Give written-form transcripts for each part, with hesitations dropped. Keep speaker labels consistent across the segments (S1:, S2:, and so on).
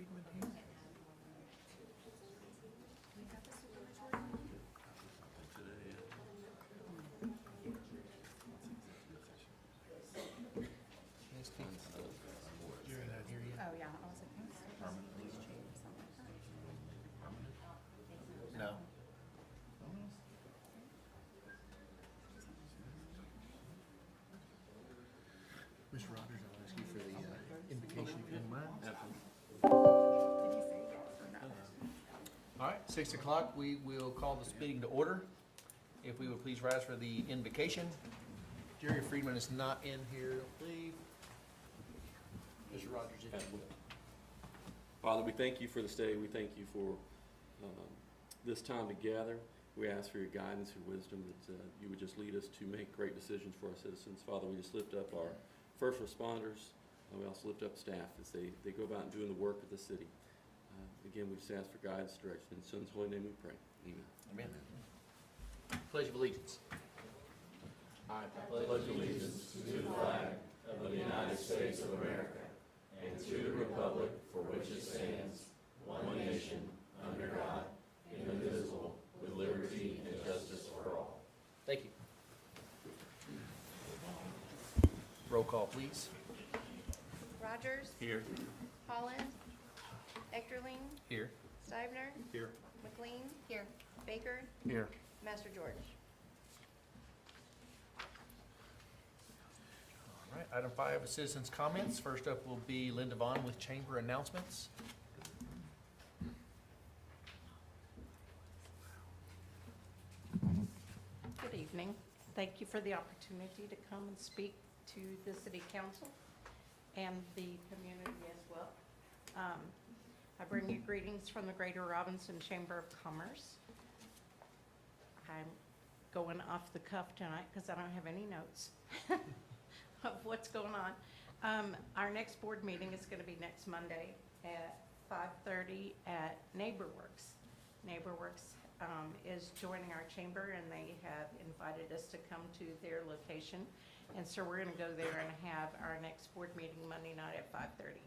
S1: Friedman here? You're not here yet?
S2: Oh, yeah, I was like, please change something like that.
S1: No. Mr. Rogers, I'll ask you for the invocation, if you don't mind.
S2: Did you say yes or no?
S1: All right, 6 o'clock, we will call this meeting to order. If we would please rise for the invocation. Jerry Friedman is not in here, I don't believe. Mr. Rogers, if you would.
S3: Father, we thank you for this day. We thank you for this time together. We ask for your guidance and wisdom that you would just lead us to make great decisions for our citizens. Father, we just lift up our first responders. We also lift up staff as they go about and doing the work of the city. Again, we just ask for guidance, direction. In Son's holy name we pray. Amen.
S1: Amen. Pledge of allegiance. I
S4: pledge allegiance to the flag of the United States of America and to the republic for which it stands, one nation, under God, indivisible, with liberty and justice for all.
S1: Thank you. Roll call, please.
S5: Rogers,
S1: Here.
S5: Holland, Ectorling,
S1: Here.
S5: Stivner,
S1: Here.
S5: McLean, here, Baker,
S1: Here.
S5: Master George.
S1: All right, item 5 is citizens' comments. First up will be Linda Vaughn with chamber announcements.
S2: Good evening. Thank you for the opportunity to come and speak to the city council and the community as well. I bring you greetings from the Greater Robinson Chamber of Commerce. I'm going off the cuff tonight because I don't have any notes of what's going on. Our next board meeting is going to be next Monday at 5:30 at NeighborWorks. NeighborWorks is joining our chamber, and they have invited us to come to their location. And so we're going to go there and have our next board meeting Monday night at 5:30.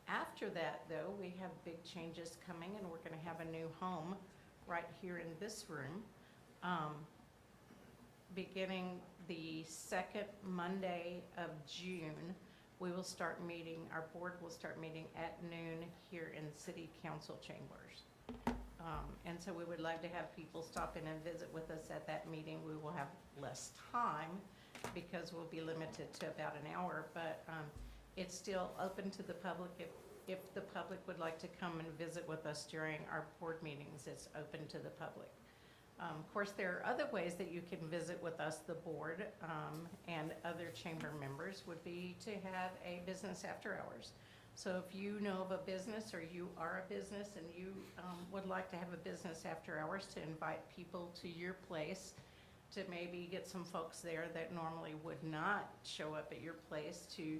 S2: After that, though, we have big changes coming, and we're going to have a new home right here in this room. Beginning the second Monday of June, we will start meeting, our board will start meeting at noon here in city council chambers. And so we would love to have people stop in and visit with us at that meeting. We will have less time because we'll be limited to about an hour, but it's still open to the public. If the public would like to come and visit with us during our board meetings, it's open to the public. Of course, there are other ways that you can visit with us, the board, and other chamber members, would be to have a business after hours. So if you know of a business, or you are a business and you would like to have a business after hours, to invite people to your place, to maybe get some folks there that normally would not show up at your place, to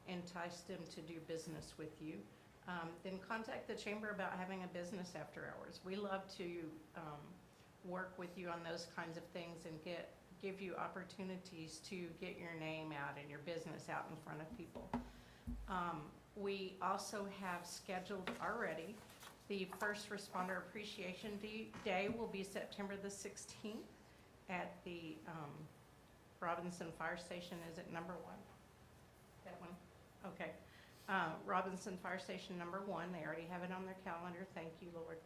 S2: entice them to do business with you, then contact the chamber about having a business after hours. We love to work with you on those kinds of things and give you opportunities to get your name out and your business out in front of people. We also have scheduled already the First Responder Appreciation Day will be September the 16th at the Robinson Fire Station. Is it number 1? That one? Okay. Robinson Fire Station number 1. They already have it on their calendar. Thank you, Lord.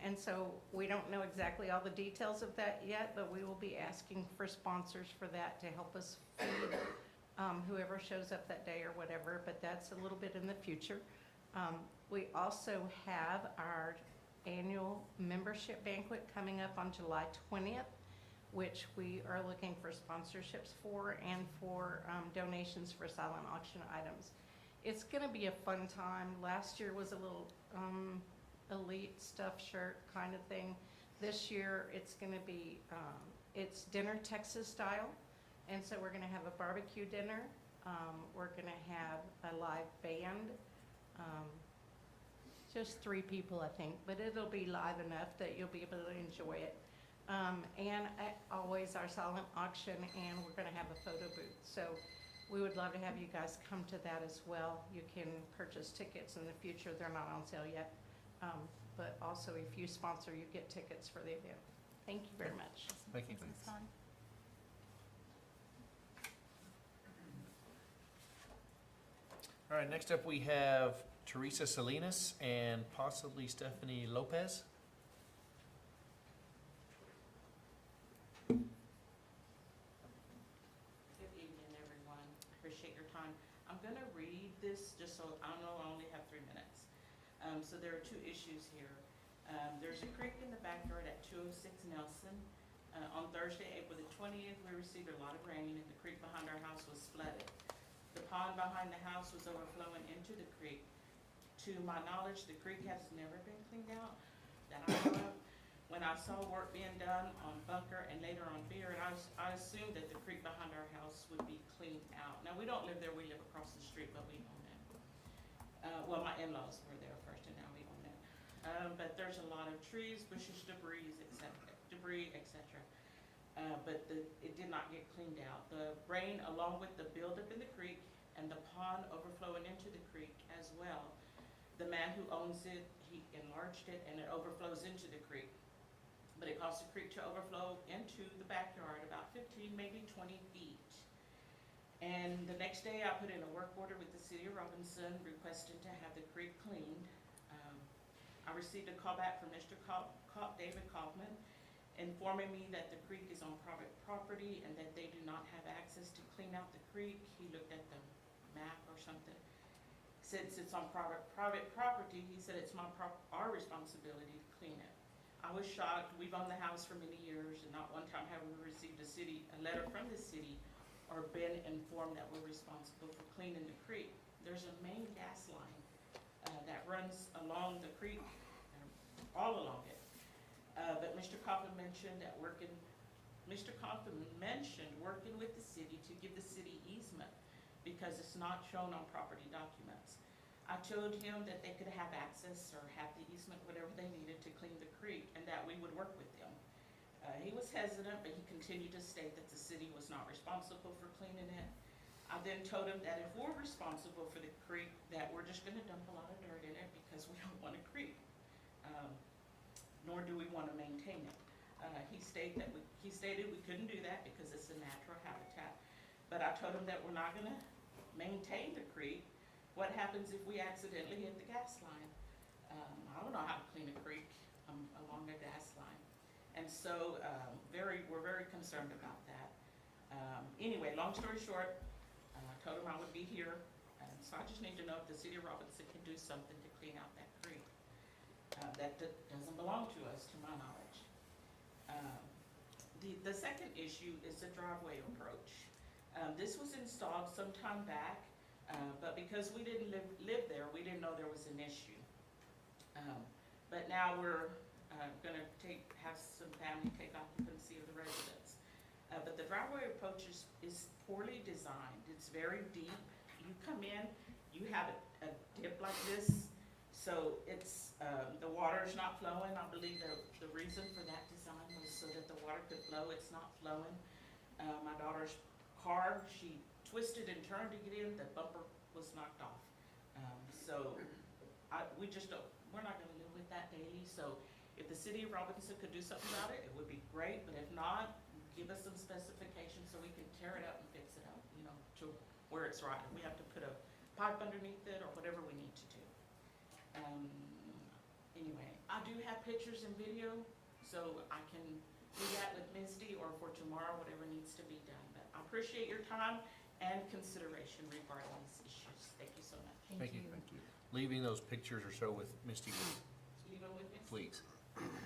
S2: And so we don't know exactly all the details of that yet, but we will be asking for sponsors for that to help us feed whoever shows up that day or whatever, but that's a little bit in the future. We also have our annual membership banquet coming up on July 20th, which we are looking for sponsorships for, and for donations for silent auction items. It's going to be a fun time. Last year was a little elite stuffed shirt kind of thing. This year it's going to be, it's dinner Texas style. And so we're going to have a barbecue dinner. We're going to have a live band. Just 3 people, I think, but it'll be live enough that you'll be able to enjoy it. And always our silent auction, and we're going to have a photo booth. So We would love to have you guys come to that as well. You can purchase tickets in the future. They're not on sale yet. But also, if you sponsor, you get tickets for the event. Thank you very much.
S1: Thank you.
S5: Sounds fun.
S1: All right, next up we have Teresa Salinas and possibly Stephanie Lopez.
S6: Good evening, everyone. Appreciate your time. I'm going to read this just so I know I only have 3 minutes. So there are 2 issues here. There's a creek in the backyard at 206 Nelson. On Thursday, April the 20th, we received a lot of rain and the creek behind our house was flooded. The pond behind the house was overflowing into the creek. To my knowledge, the creek has never been cleaned out that I know of. When I saw work being done on Bunker and later on Beard, I assumed that the creek behind our house would be cleaned out. Now, we don't live there, we live across the street, but we own it. Well, my in-laws were there first and now we own it. But there's a lot of trees, bushes, debris, etc. But it did not get cleaned out. The rain, along with the buildup in the creek and the pond overflowing into the creek as well, the man who owns it, he enlarged it and it overflows into the creek. But it caused the creek to overflow into the backyard about 15, maybe 20 feet. And the next day I put in a work order with the city of Robinson requesting to have the creek cleaned. I received a call back from Mr. David Kaufman, informing me that the creek is on private property and that they do not have access to clean out the creek. He looked at the map or something. Since it's on private property, he said it's our responsibility to clean it. I was shocked. We've owned the house for many years and not one time have we received a letter from the city or been informed that we're responsible for cleaning the creek. There's a main gas line that runs along the creek, all along it. But Mr. Kaufman mentioned working with the city to give the city easement because it's not shown on property documents. I told him that they could have access or have the easement, whatever they needed to clean the creek, and that we would work with them. He was hesitant, but he continued to state that the city was not responsible for cleaning it. I then told him that if we're responsible for the creek, that we're just gonna dump a lot of dirt in it because we don't want a creek. Nor do we want to maintain it. He stated we couldn't do that because it's a natural habitat. But I told him that we're not gonna maintain the creek. What happens if we accidentally hit the gas line? I don't know how to clean a creek along a gas line. And so we're very concerned about that. Anyway, long story short, I told him I would be here. So I just need to know if the city of Robinson can do something to clean out that creek. That doesn't belong to us, to my knowledge. The second issue is the driveway approach. This was installed some time back, but because we didn't live there, we didn't know there was an issue. But now we're gonna have some family take occupancy of the residence. But the driveway approach is poorly designed. It's very deep. You come in, you have a dip like this, so it's the water's not flowing. I believe the reason for that design was so that the water could flow. It's not flowing. My daughter's car, she twisted and turned to get in. The bumper was knocked off. We're not going to live with that daily. So if the city of Robinson could do something about it, it would be great. But if not, give us some specifications so we can tear it up and fix it up, to where it's right. We have to put a pipe underneath it or whatever we need to do. Anyway, I do have pictures and video, so I can do that with Misty or for tomorrow, whatever needs to be done. But I appreciate your time and consideration regarding these issues. Thank you so much.
S1: Thank you. Leaving those pictures or so with Misty,
S6: Leave them with me.
S1: please.
S6: Thank you.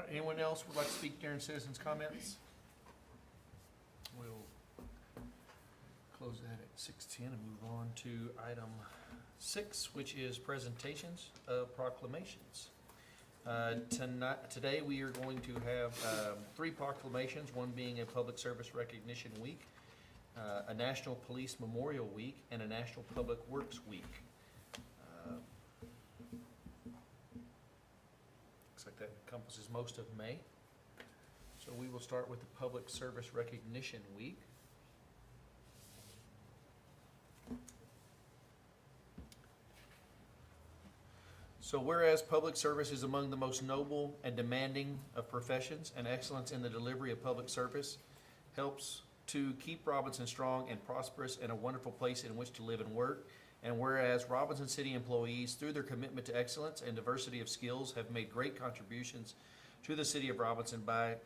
S1: anyone else would like to speak during citizens' comments? We'll close that at 6:10 and move on to item 6, which is presentations of proclamations. Today, we are going to have 3 proclamations, one being a Public Service Recognition Week, a National Police Memorial Week, and a National Public Works Week. Looks like that encompasses most of May. So we will start with the Public Service Recognition Week. So whereas public service is among the most noble and demanding of professions, and excellence in the delivery of public service helps to keep Robinson strong and prosperous and a wonderful place in which to live and work. And whereas Robinson City employees, through their commitment to excellence and diversity of skills, have made great contributions to the city of Robinson by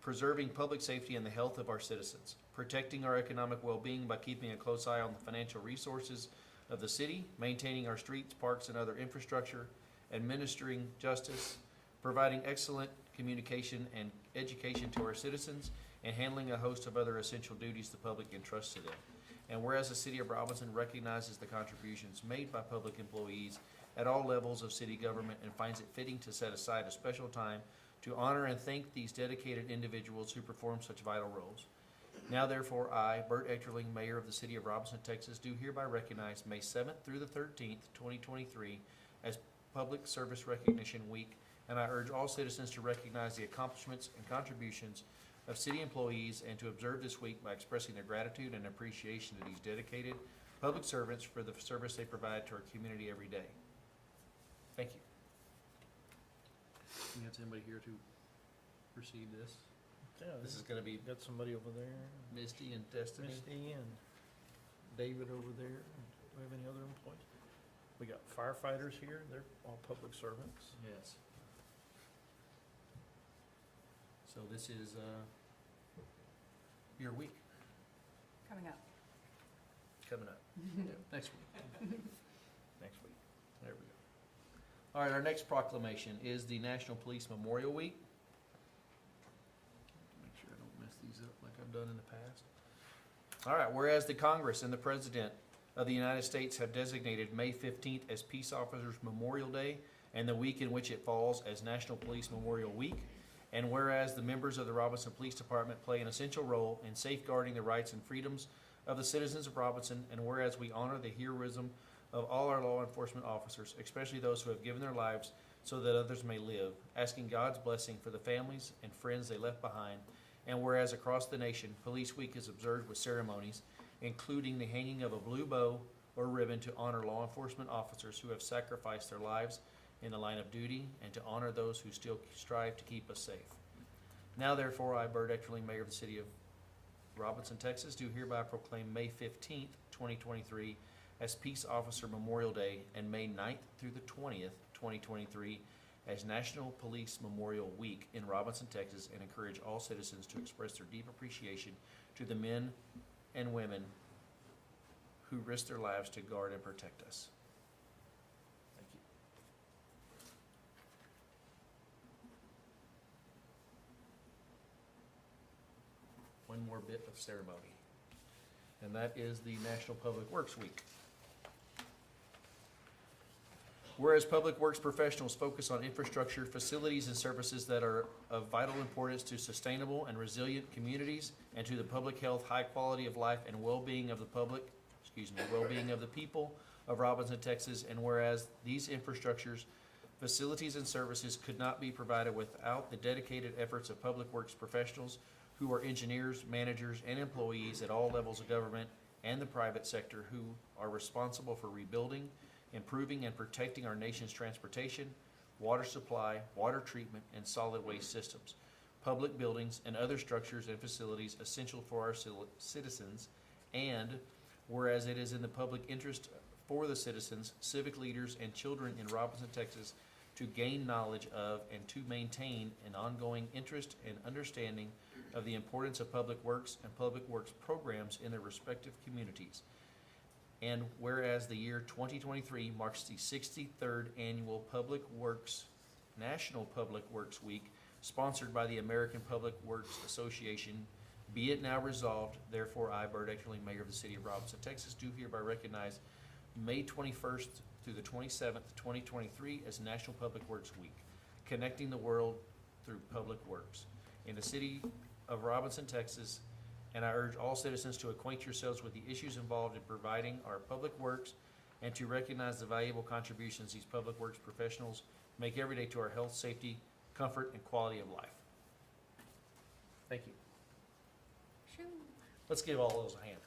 S1: preserving public safety and the health of our citizens, protecting our economic well-being by keeping a close eye on the financial resources of the city, maintaining our streets, parks, and other infrastructure, administering justice, providing excellent communication and education to our citizens, and handling a host of other essential duties the public entrusts to them. And whereas the city of Robinson recognizes the contributions made by public employees at all levels of city government and finds it fitting to set aside a special time to honor and thank these dedicated individuals who perform such vital roles. Now therefore, I, Bert Echterling, Mayor of the City of Robinson, Texas, do hereby recognize May 7th through the 13th, 2023 as Public Service Recognition Week, and I urge all citizens to recognize the accomplishments and contributions of city employees and to observe this week by expressing their gratitude and appreciation to these dedicated public servants for the service they provide to our community every day. Thank you. We have somebody here to receive this.
S7: Yeah,
S1: This is going to be
S7: got somebody over there,
S1: Misty and Destiny.
S7: Misty and David over there. Do we have any other employees? We got firefighters here, they're all public servants.
S1: Yes. So this is your week
S8: Coming up.
S1: coming up. Next week. Next week. There we go. All right, our next proclamation is the National Police Memorial Week. Make sure I don't mess these up like I've done in the past. All right, whereas the Congress and the President of the United States have designated May 15th as Peace Officers Memorial Day and the week in which it falls as National Police Memorial Week. And whereas the members of the Robinson Police Department play an essential role in safeguarding the rights and freedoms of the citizens of Robinson, and whereas we honor the heroism of all our law enforcement officers, especially those who have given their lives so that others may live, asking God's blessing for the families and friends they left behind. And whereas across the nation, Police Week is observed with ceremonies, including the hanging of a blue bow or ribbon to honor law enforcement officers who have sacrificed their lives in the line of duty, and to honor those who still strive to keep us safe. Now therefore, I, Bert Echterling, Mayor of the City of Robinson, Texas, do hereby proclaim May 15th, 2023 as Peace Officer Memorial Day, and May 9th through the 20th, 2023 as National Police Memorial Week in Robinson, Texas, and encourage all citizens to express their deep appreciation to the men and women who risk their lives to guard and protect us. Thank you. One more bit of ceremony, and that is the National Public Works Week. Whereas public works professionals focus on infrastructure, facilities, and services that are of vital importance to sustainable and resilient communities and to the public health, high quality of life, and well-being of the well-being of the people of Robinson, Texas, and whereas these infrastructures, facilities, and services could not be provided without the dedicated efforts of public works professionals who are engineers, managers, and employees at all levels of government and the private sector who are responsible for rebuilding, improving, and protecting our nation's transportation, water supply, water treatment, and solid waste systems, public buildings, and other structures and facilities essential for our citizens. And whereas it is in the public interest for the citizens, civic leaders, and children in Robinson, Texas to gain knowledge of and to maintain an ongoing interest and understanding of the importance of public works and public works programs in their respective communities. And whereas the year 2023 marks the 63rd annual National Public Works Week, sponsored by the American Public Works Association. Be it now resolved, therefore I, Bert Eckerling, Mayor of the City of Robinson, Texas, do hereby recognize May 21st through the 27th, 2023 as National Public Works Week, connecting the world through public works in the city of Robinson, Texas, and I urge all citizens to acquaint yourselves with the issues involved in providing our public works and to recognize the valuable contributions these public works professionals make every day to our health, safety, comfort, and quality of life. Thank you.
S5: Shoo.
S1: Let's give all those a hand.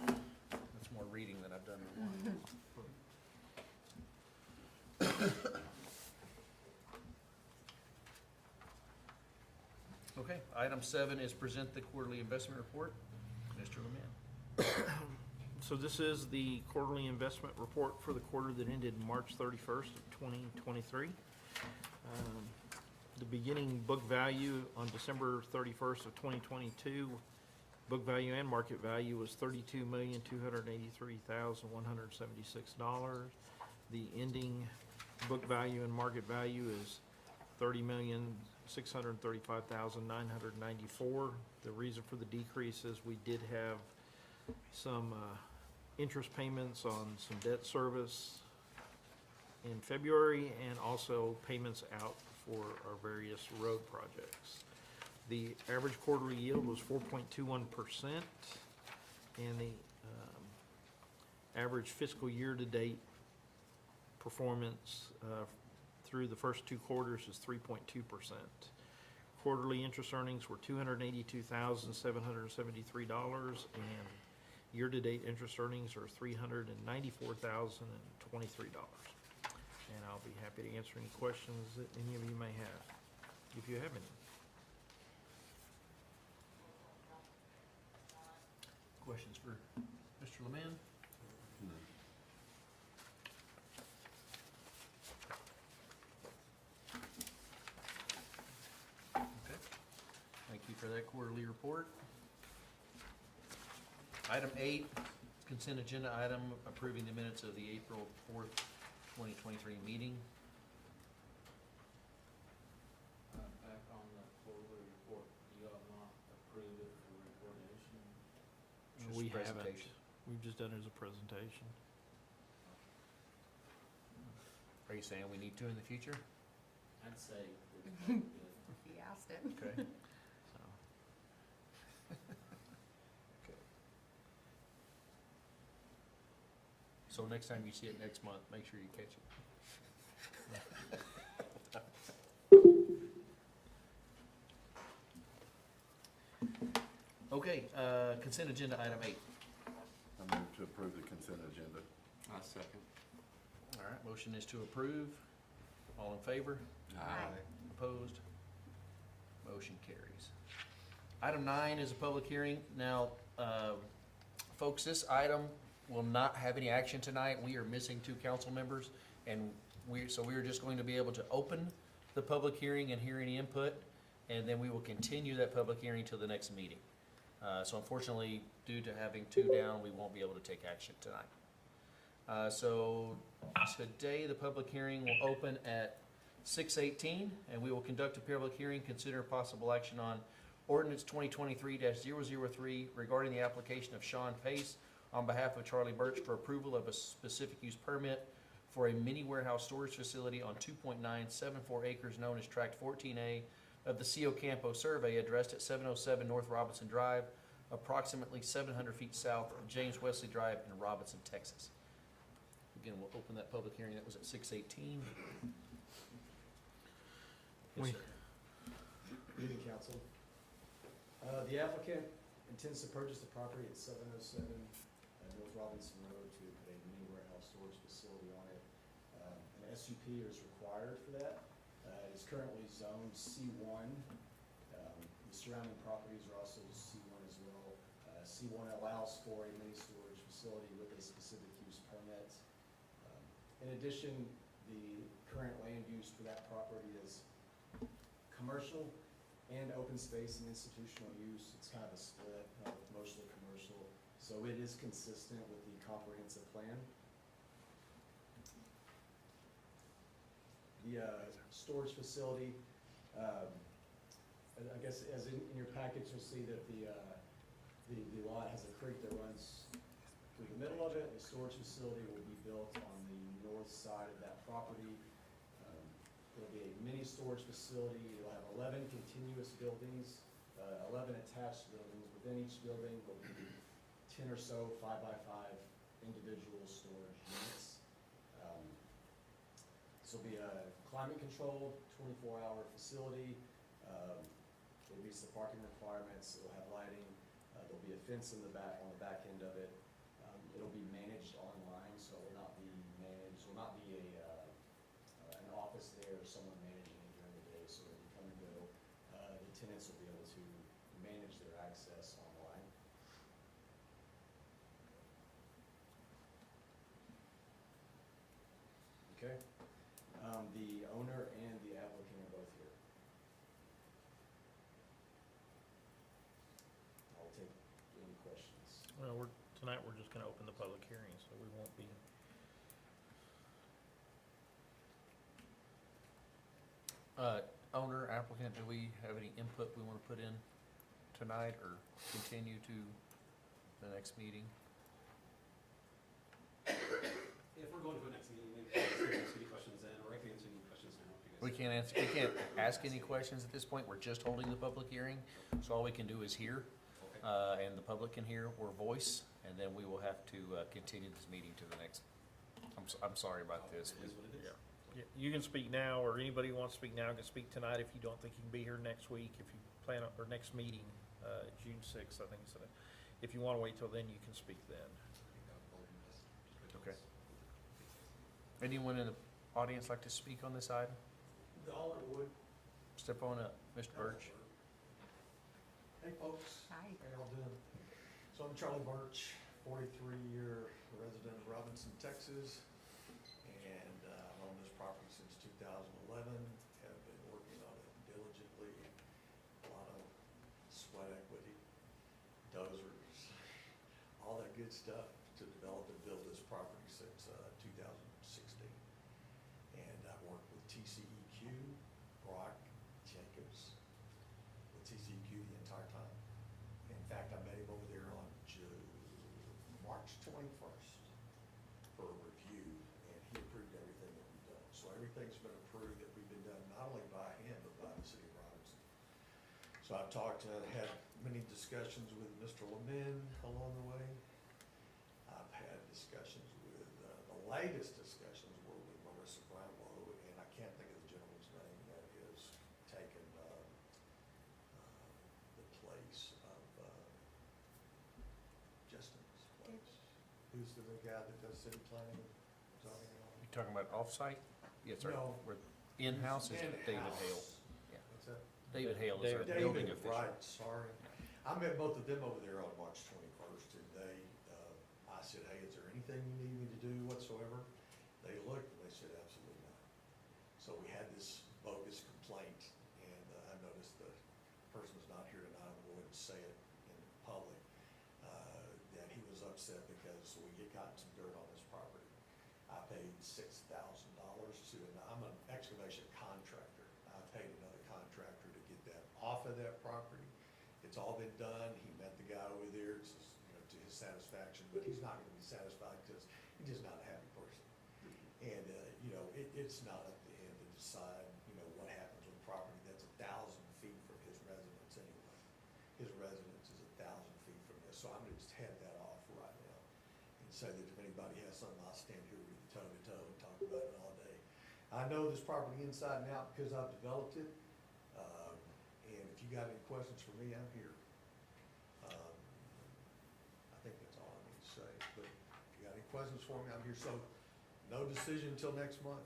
S1: That's more reading than I've done in a while. Okay, item 7 is present the quarterly investment report. Mr. Lemon.
S7: So this is the quarterly investment report for the quarter that ended March 31st of 2023. The beginning book value on December 31st of 2022, book value and market value was $32,283,176. The ending book value and market value is $30,635,994. The reason for the decrease is we did have some interest payments on some debt service in February and also payments out for our various road projects. The average quarterly yield was 4.21%, and the average fiscal year-to-date performance through the first 2 quarters is 3.2%. Quarterly interest earnings were $282,773, and year-to-date interest earnings are $394,023. And I'll be happy to answer any questions that any of you may have, if you have any.
S1: Questions for Mr. Lemon? Okay. Thank you for that quarterly report. Item 8, consent agenda item approving the minutes of the April 4th, 2023 meeting.
S4: Back on the quarterly report, you have not approved it for recordation.
S1: Just
S7: We haven't.
S1: presentation.
S7: We've just done it as a presentation.
S1: Are you saying we need to in the future?
S4: I'd say it's probably good.
S8: He asked it.
S1: Okay.
S7: So,
S1: So next time you see it next month, make sure you catch it. Okay, consent agenda item 8.
S9: I move to approve the consent agenda.
S3: I second.
S1: All right, motion is to approve. All in favor? Opposed? Motion carries. Item 9 is a public hearing. Now, folks, this item will not have any action tonight. We are missing 2 council members, and we are just going to be able to open the public hearing and hear any input, and then we will continue that public hearing till the next meeting. So unfortunately, due to having 2 down, we won't be able to take action tonight. So today, the public hearing will open at 6:18, and we will conduct a public hearing, consider possible action on ordinance 2023-003 regarding the application of Sean Pace on behalf of Charlie Birch for approval of a specific use permit for a mini warehouse storage facility on 2.974 acres known as Tract 14A of the Cio Campo survey, addressed at 707 North Robinson Drive, approximately 700 feet south of James Wesley Drive in Robinson, Texas. Again, we'll open that public hearing. That was at 6:18. Yes, sir.
S10: Good evening, council. The applicant intends to purchase the property at 707 North Robinson Road to put a mini warehouse storage facility on it. An SUP is required for that. It is currently zoned C1. The surrounding properties are also C1 as well. C1 allows for a mini storage facility with a specific use permit. In addition, the current land use for that property is commercial and open space and institutional use. It's kind of a split, mostly commercial. So it is consistent with the comprehensive plan. storage facility, I guess as in your package, you'll see that the lot has a creek that runs through the middle of it. The storage facility will be built on the north side of that property. It'll be a mini storage facility. It'll have 11 continuous buildings, 11 attached buildings. Within each building will be 10 or so 5x5 individual storage units. This will be a climate controlled 24-hour facility. It meets the parking requirements. It'll have lighting. There'll be a fence in the back, on the back end of it. It'll be managed online, so it will not be managed, will not be an office there or someone managing it during the day. So when you come and go, the tenants will be able to manage their access online. Okay. The owner and the applicant are both here. I'll take any questions.
S7: Well, tonight we're just gonna open the public hearing, so we won't be.
S1: Owner, applicant, do we have any input we want to put in tonight or continue to the next meeting?
S11: If we're going to the next meeting, maybe ask any questions then, or I can answer any questions now. if you guys-
S1: We can't ask any questions at this point. We're just holding the public hearing. So all we can do is hear,
S11: Okay.
S1: and the public can hear or voice, and then we will have to continue this meeting to the next. I'm sorry about this.
S11: It is what it is.
S7: You can speak now, or anybody who wants to speak now can speak tonight if you don't think you can be here next week, if you plan on, or next meeting, June 6th, I think it's, if you wanna wait till then, you can speak then.
S1: Okay. Anyone in the audience like to speak on this item?
S10: The owner would.
S1: Step on up, Mr. Birch.
S10: Hey, folks.
S8: Hi.
S10: How y'all doing? So I'm Charlie Birch, 43-year resident of Robinson, Texas. And I've owned this property since 2011. Have been working on it diligently. A lot of sweat equity, dozers, all that good stuff to develop and build this property since 2016. And I've worked with TCEQ, Brock, Jacobs, with TCEQ the entire time. In fact, I met him over there on March 21st for a review, and he approved everything that we've done. So everything's been approved that we've been done, not only by him, but by the city of Robinson. So I've had many discussions with Mr. Lemin along the way. I've had discussions with, the latest discussions were with Marissa Brownlow, and I can't think of the gentleman's name that has taken the place of Justin's place. Who's the guy that does city planning, zoning and all?
S1: You talking about off-site? Yes, sir.
S10: No.
S1: We're in-house is David Hale.
S10: In-house.
S1: Yeah.
S10: What's that?
S1: David Hale is our
S7: David.
S1: building
S10: David,
S1: official.
S10: right, sorry. I met both of them over there on March 21st, and I said, hey, is there anything you need me to do whatsoever? They looked and they said, absolutely not. So we had this bogus complaint, and I noticed the person's not here tonight, I'm going to say it in public, that he was upset because we had gotten some dirt on this property. I paid $6,000 to, and I'm an excavation contractor. I paid another contractor to get that off of that property. It's all been done. He met the guy over there, to his satisfaction, but he's not gonna be satisfied because he's just not a happy person. And, it's not up to him to decide, what happens with property that's 1,000 feet from his residence anyway. His residence is 1,000 feet from this, so I'm gonna just head that off right now and say that if anybody has something, I'll stand here with you toe to toe and talk about it all day. I know this property inside and out because I've developed it, and if you got any questions for me, I'm here. I think that's all I need to say, but if you got any questions for me, I'm here. So, no decision until next month?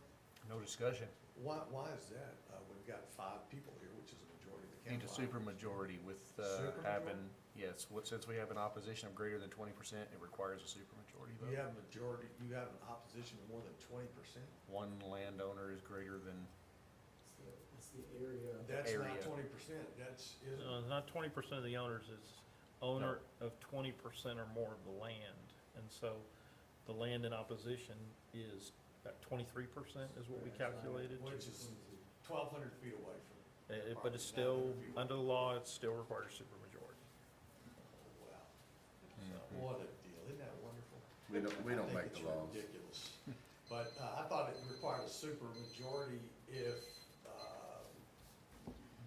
S1: No discussion.
S10: Why is that? We've got 5 people here, which is a majority of the
S1: Need
S10: council.
S1: a supermajority with
S10: Supermajority?
S1: having, yes, since we have an opposition of greater than 20%, it requires a supermajority vote.
S10: You have an opposition of more than 20%?
S1: One landowner is greater than,
S10: It's the area. That's not
S1: Area.
S10: 20%, that's, isn't
S7: No, not 20% of the owners, it's owner of 20% or more of the land. And so the land in opposition is About 23% is what we calculated.
S12: Which is 1,200 feet away from.
S7: But it's still, under the law, it still requires supermajority.
S12: Wow,
S1: Mhm.
S12: what a deal, isn't that wonderful?
S9: We don't
S12: I think
S9: make
S12: it's
S9: the laws.
S12: ridiculous. But I thought it required a super majority if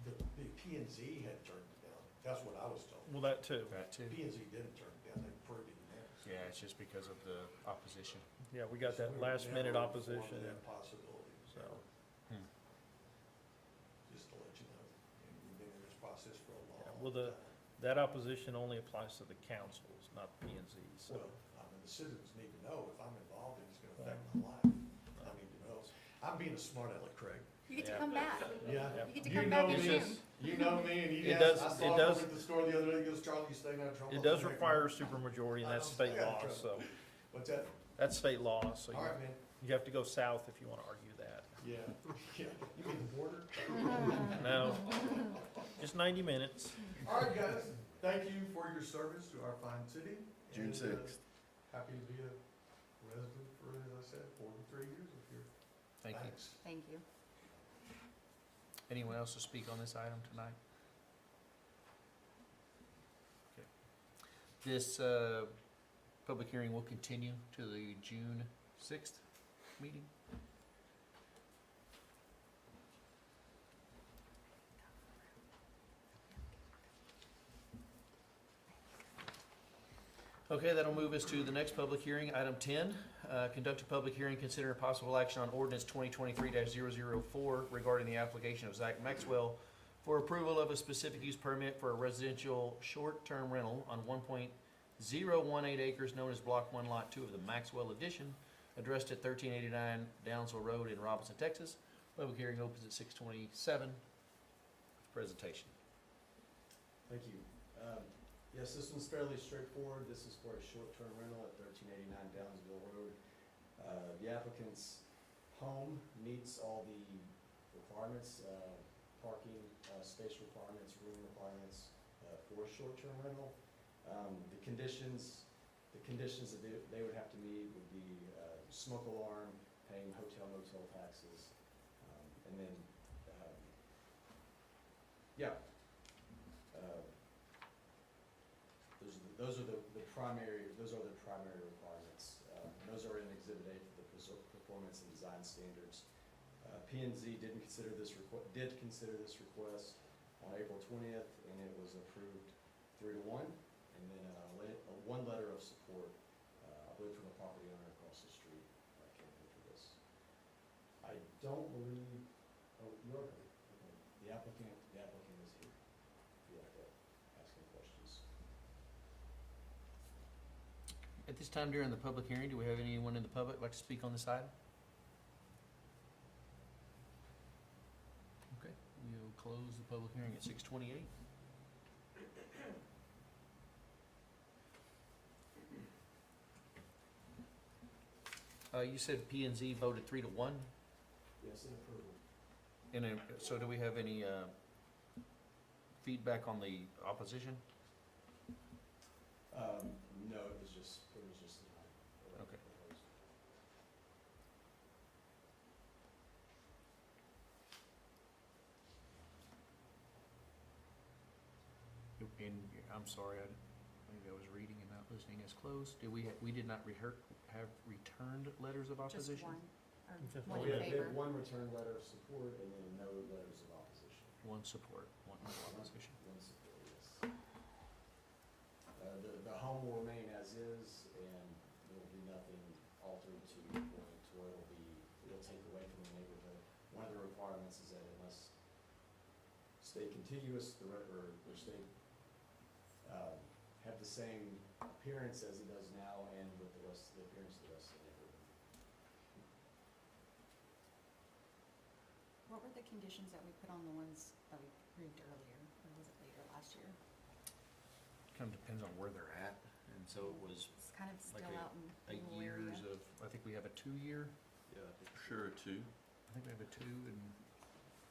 S12: the P and Z had turned it down. That's what I was told.
S7: Well, that too.
S1: That too.
S12: P and Z didn't turn it down, they approved it unanimously.
S1: Yeah, it's just because of the opposition.
S7: Yeah, we got
S12: So
S7: that
S12: we
S7: last
S12: never
S7: minute
S12: informed
S7: opposition,
S12: of that possibility,
S7: so.
S1: Hmm.
S12: just to let you know. And we've been in this process for a
S7: Yeah,
S12: long
S7: well,
S12: time.
S7: that opposition only applies to the councils, not the P and Z, so.
S12: Well, I mean, the citizens need to know if I'm involved and it's gonna affect my life. I need to know. I'm being a smart aleck, Craig.
S8: You get to
S7: Yeah.
S8: come back.
S12: Yeah.
S8: You get to
S12: You
S8: come
S12: know
S8: back in
S12: me.
S8: June.
S12: You know me, and
S7: It
S12: you
S7: does-
S12: asked,
S7: it
S12: I saw
S7: does-
S12: him at the store the other day, he goes, Charlie, you staying out of trouble?
S7: It
S12: I
S7: does
S12: said,
S7: require a supermajority, and that's
S12: I
S7: state
S12: don't stay out
S7: law,
S12: of trouble.
S7: so,
S12: What's that?
S7: that's state law, so
S12: All right, man.
S7: you have to go south if you wanna argue that.
S12: Yeah, yeah. You mean the border?
S7: No, just 90 minutes.
S12: All right, guys, thank you for your service to our fine city.
S9: June
S12: and,
S9: 6th.
S12: Happy to be a resident for, as I said, 43 years of here.
S1: Thank you.
S12: Thanks.
S8: Thank you.
S1: Anyone else to speak on this item tonight? Okay. This public hearing will continue to the June 6th meeting. Okay, that'll move us to the next public hearing, item 10. Conduct a public hearing, consider possible action on ordinance 2023-004 regarding the application of Zach Maxwell for approval of a specific use permit for a residential short-term rental on 1.018 acres known as Block 1, Lot 2 of the Maxwell Addition, addressed at 1389 Downsville Road in Robinson, Texas. Public hearing opens at 6:27. Presentation.
S10: Thank you. Yes, this one's fairly straightforward. This is for a short-term rental at 1389 Downsville Road. The applicant's home meets all the requirements, parking, space requirements, room requirements, for a short-term rental. The conditions that they would have to meet would be, smoke alarm, paying hotel motel taxes, and then, yeah. Those are the primary requirements. Those are in Exhibit A for the performance and design standards. P and Z did consider this request on April 20th, and it was approved 3-1. And then one letter of support, I believe from the property owner across the street, came in for this. I don't believe, oh, you are here. Okay. The applicant is here. If you'd like to ask any questions.
S1: At this time during the public hearing, do we have anyone in the public like to speak on this item? Okay, we'll close the public hearing at 6:28. You said P and Z voted 3-1,
S10: Yes, in approval.
S1: so do we have any feedback on the opposition?
S10: No, it was just denied.
S1: Okay. And I'm sorry, maybe I was reading and not listening as close. Did we did not have returned letters of
S8: Just
S1: opposition?
S8: one, or
S7: Just
S8: one
S10: We
S8: in
S10: had
S8: favor.
S10: one return letter of support and then no letters of opposition.
S1: One support, one opposition.
S10: One support, yes. The home will remain as is, and there will be nothing altered to your point to where it'll take away from the neighborhood. One of the requirements is that it must stay contiguous, or stay, have the same appearance as it does now and with the appearance of the rest of the neighborhood.
S8: What were the conditions that we put on the ones that we approved earlier, or was it later last year?
S1: Kind of depends on where they're at, and so it was
S8: It's kind of
S1: Like
S8: still out in the
S1: 8
S8: rural
S1: years
S8: area.
S1: of, I think we have a 2-year,
S3: Yeah, I think for sure, two.
S1: I think we have a 2, and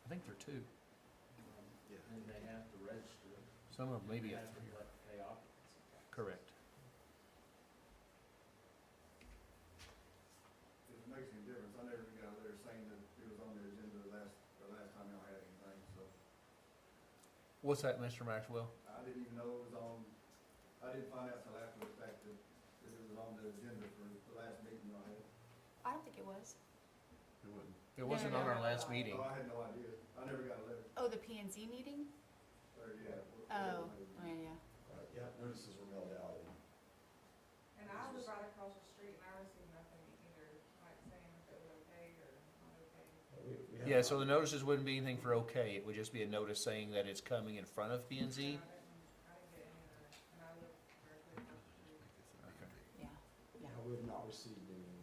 S1: I think they're 2.
S4: And they have to register.
S1: Some of them maybe a
S4: They have to
S1: 3.
S4: pay occupancy tax.
S1: Correct.
S9: If it makes any difference,
S1: What's that, Mr. Maxwell?
S9: I didn't even know it was on, I didn't find out till after the fact that it was on the agenda for the last meeting y'all had.
S8: I don't think it was.
S9: It wasn't.
S1: It wasn't on our last meeting.
S9: Oh, I had no idea. I never got a letter.
S8: Oh, the P and Z meeting?
S9: Or, yeah.
S8: Oh, yeah.
S10: Yeah, notices were mailed out and.
S5: And I live right across the street and I received nothing either, like saying if it was okay or not okay.
S10: we have
S1: Yeah,
S10: not-
S1: so the notices wouldn't be anything for okay, it would just be a notice saying that it's coming in front of P and Z.
S5: I didn't get any of that, and I live directly across the street.
S8: Yeah, yeah.
S10: We have not received any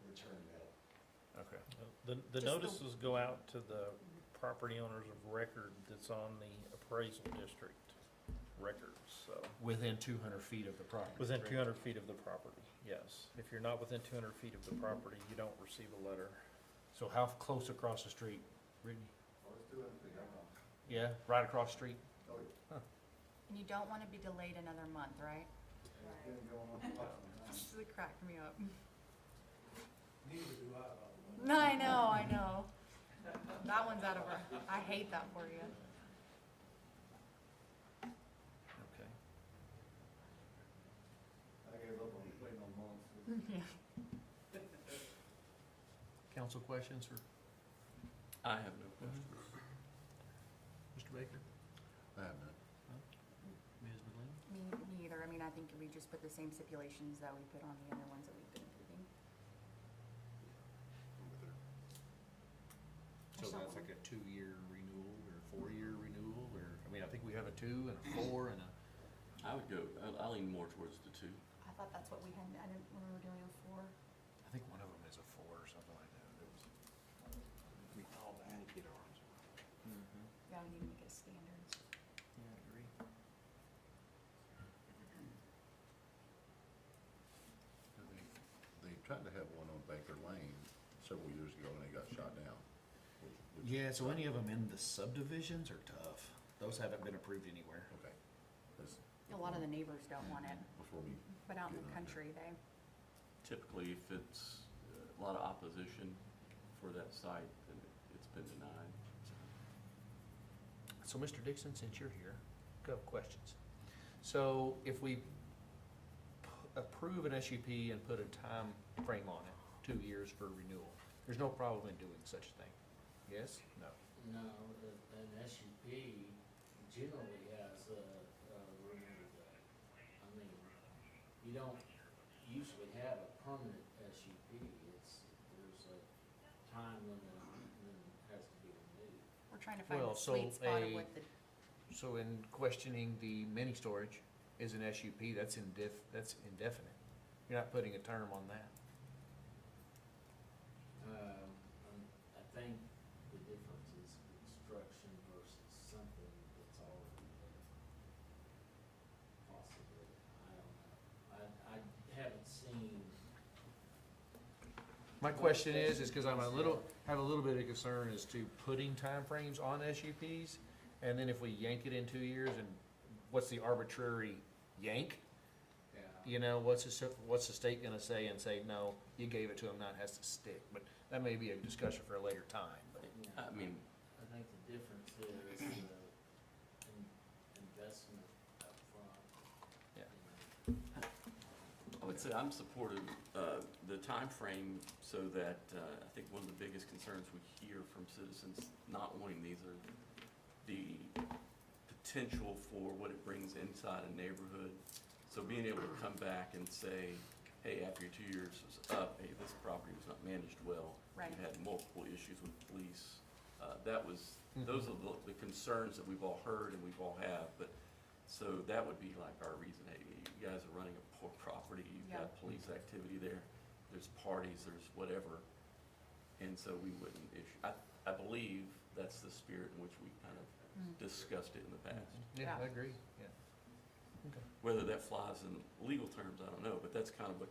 S10: return mail.
S1: Okay.
S7: The
S8: Just the-
S7: notices go out to the property owners of record that's on the appraisal district records, so.
S1: Within 200 feet of the property.
S7: Within
S1: correct?
S7: 200 feet of the property, yes. If you're not within 200 feet of the property, you don't receive a letter.
S1: So how close across the street, Brittany?
S9: Oh, it's 200 feet, I'm wrong.
S1: Yeah, right across the street?
S9: Oh, yeah.
S8: And you don't want to be delayed another month, right?
S9: And it's been going on for quite some time.
S8: This really cracked me up.
S12: Neither do I, by the way.
S8: No, I know. That one's out of our, I hate that for you.
S1: Okay.
S9: I gave up on waiting on months.
S8: Yeah.
S1: Council questions or
S3: I have no questions.
S1: Mr. Baker?
S9: I have none.
S1: Ms. McLean?
S8: Me either. I mean, I think we just put the same stipulations that we put on the other ones that we've been approving.
S1: So that's like a 2-year renewal or 4-year renewal, or, I mean, I think we have a 2 and a 4 and a,
S3: I would go, I lean more towards the 2.
S8: I thought that's what we had, I didn't, when we were doing a 4.
S1: I think one of them is a 4 or something like that. It was, we all back. Mm-hmm.
S8: Yeah, we need to make it standards.
S1: Yeah, I agree.
S9: They tried to have one on Baker Lane several years ago and it got shot down.
S1: Yeah, so any of them in the subdivisions are tough. Those haven't been approved anywhere.
S9: Okay. That's
S8: A lot of the neighbors don't want it,
S9: before we,
S8: but out in the
S9: Get on
S8: country, they,
S3: Typically, if it's a lot of opposition for that site, then it's been denied.
S1: So, Mr. Dixon, since you're here, a couple questions. So, if we approve an SUP and put a time frame on it, 2 years for renewal, there's no problem in doing such a thing? Yes? No?
S4: No, an SUP generally has a renewal date. I mean, you don't usually have a permanent SUP. There's a time when it has to be renewed.
S8: we're trying to find
S1: Well,
S8: the
S1: so
S8: sweet spot of
S1: a-
S8: what the,
S1: So in questioning the mini storage is an SUP, that's indefinite. You're not putting a term on that.
S4: I think the difference is construction versus something that's already there. Possibly, I don't know. I haven't seen.
S1: My question is because I'm have a little bit of concern as to putting timeframes on SUPs, and then if we yank it in 2 years, and what's the arbitrary yank?
S4: Yeah.
S1: You know, what's the state gonna say and say, no, you gave it to them, now it has to stick? But that may be a discussion for a later time, but.
S3: I mean,
S4: I think the difference is the investment upfront.
S1: Yeah.
S3: I would say I'm supportive of the timeframe so that, I think one of the biggest concerns we hear from citizens not wanting these are the potential for what it brings inside a neighborhood. So being able to come back and say, hey, after your 2 years was up, hey, this property was not managed well.
S8: Right.
S3: You had multiple issues with police. Those are the concerns that we've all heard and we've all have, but, so that would be like our reason, hey, you guys are running a poor property, you've got police activity there, there's parties, there's whatever, and so we wouldn't issue, I believe that's the spirit in which we kind of discussed it in the past.
S1: Yeah,
S8: Yeah.
S1: I agree, yeah. Okay.
S3: Whether that flies in legal terms, I don't know, but that's kind of what,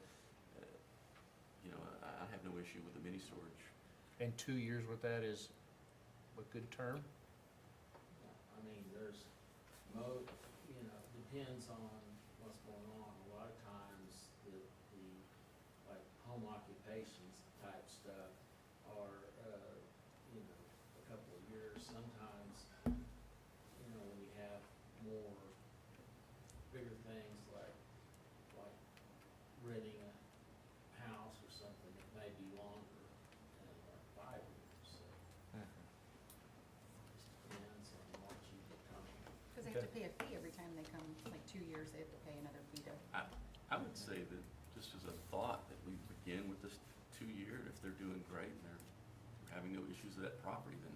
S3: I have no issue with the mini storage.
S1: And 2 years with that is a good term?
S4: I mean, there's depends on what's going on. A lot of times, the like home occupations type stuff are, a couple of years. Sometimes
S8: have to pay a fee every time they come, like 2 years, they have to pay another fee to.
S3: I would say that, just as a thought, that we begin with this 2-year, if they're doing great and they're having no issues with that property, then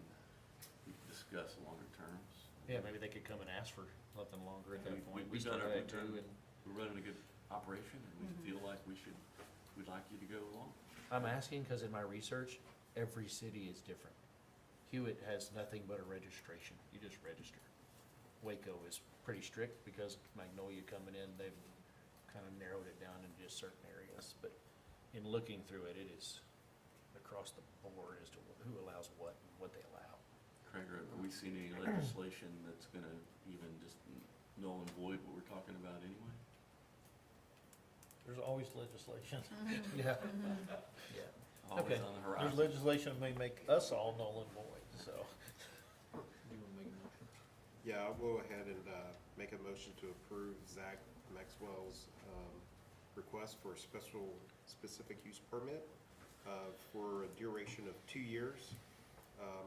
S3: we can discuss longer terms.
S7: Yeah, maybe they could come and ask for nothing longer at that point.
S3: We've
S7: still
S3: done
S7: got
S3: our,
S7: to, and
S3: we're running a good operation, and we feel like we'd like you to go along.
S1: I'm asking because in my research, every city is different. Hewitt has nothing but a registration. You just register. Waco is pretty strict because Magnolia coming in, they've kind of narrowed it down in just certain areas. But in looking through it, it is across the board as to who allows what and what they allow.
S3: Craig, have we seen any legislation that's gonna even just null and void what we're talking about anyway?
S7: there's always legislation.
S1: Yeah.
S2: Mm-hmm.
S1: Yeah.
S3: Always
S1: Okay.
S3: on the
S7: There's
S3: horizon.
S7: legislation that may make us all null and void, so.
S1: You wanna make a motion?
S13: Yeah, I'll go ahead and make a motion to approve Zach Maxwell's request for a specific use permit for a duration of 2 years,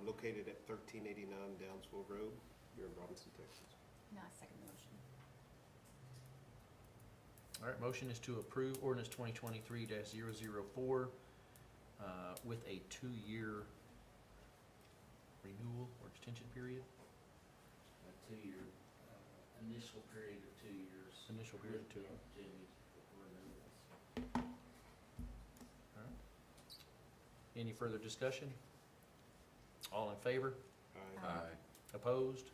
S13: located at 1389 Downsville Road here in Robinson, Texas.
S8: No, I second the motion.
S1: All right, motion is to approve ordinance 2023-004 with a 2-year renewal or extension period.
S4: A 2-year, initial period of 2 years.
S1: Initial period of 2 years.
S4: Jimmy, renewals.
S1: All right. Any further discussion? All in favor?
S13: Aye.
S1: Opposed?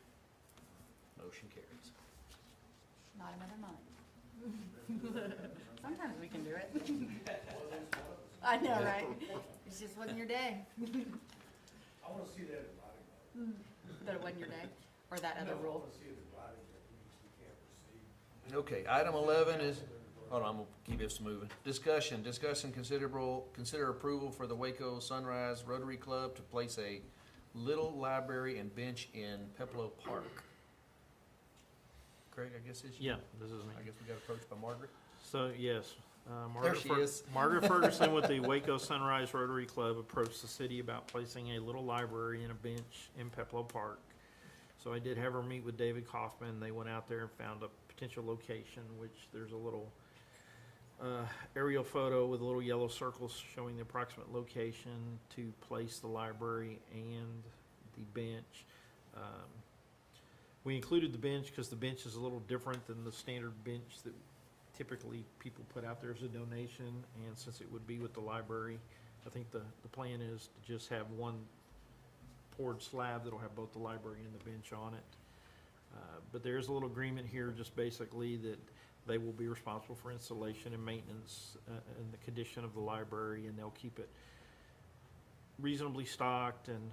S1: Motion carries.
S8: Not another month. Sometimes we can do it. I know, right? It just wasn't your day.
S12: I wanna see that in writing,
S8: That it wasn't your day, or that
S12: though.
S8: other
S12: No, I
S8: rule.
S12: wanna see it in writing that we can't proceed.
S1: Okay, item 11 is, hold on, I'm gonna keep this moving. Discussion, consider approval for the Waco Sunrise Rotary Club to place a little library and bench in Peplo Park. Craig, I guess it's you?
S7: Yeah, this is me.
S1: I guess we got approached by Margaret.
S7: So, yes,
S1: There she is.
S7: Margaret Ferguson with the Waco Sunrise Rotary Club approached the city about placing a little library and a bench in Peplo Park. So I did have her meet with David Kaufman. They went out there and found a potential location, which there's a little aerial photo with little yellow circles showing the approximate location to place the library and the bench. We included the bench because the bench is a little different than the standard bench that typically people put out there as a donation, and since it would be with the library, I think the plan is to just have one poured slab that'll have both the library and the bench on it. But there's a little agreement here, just basically that they will be responsible for installation and maintenance and the condition of the library, and they'll keep it reasonably stocked, and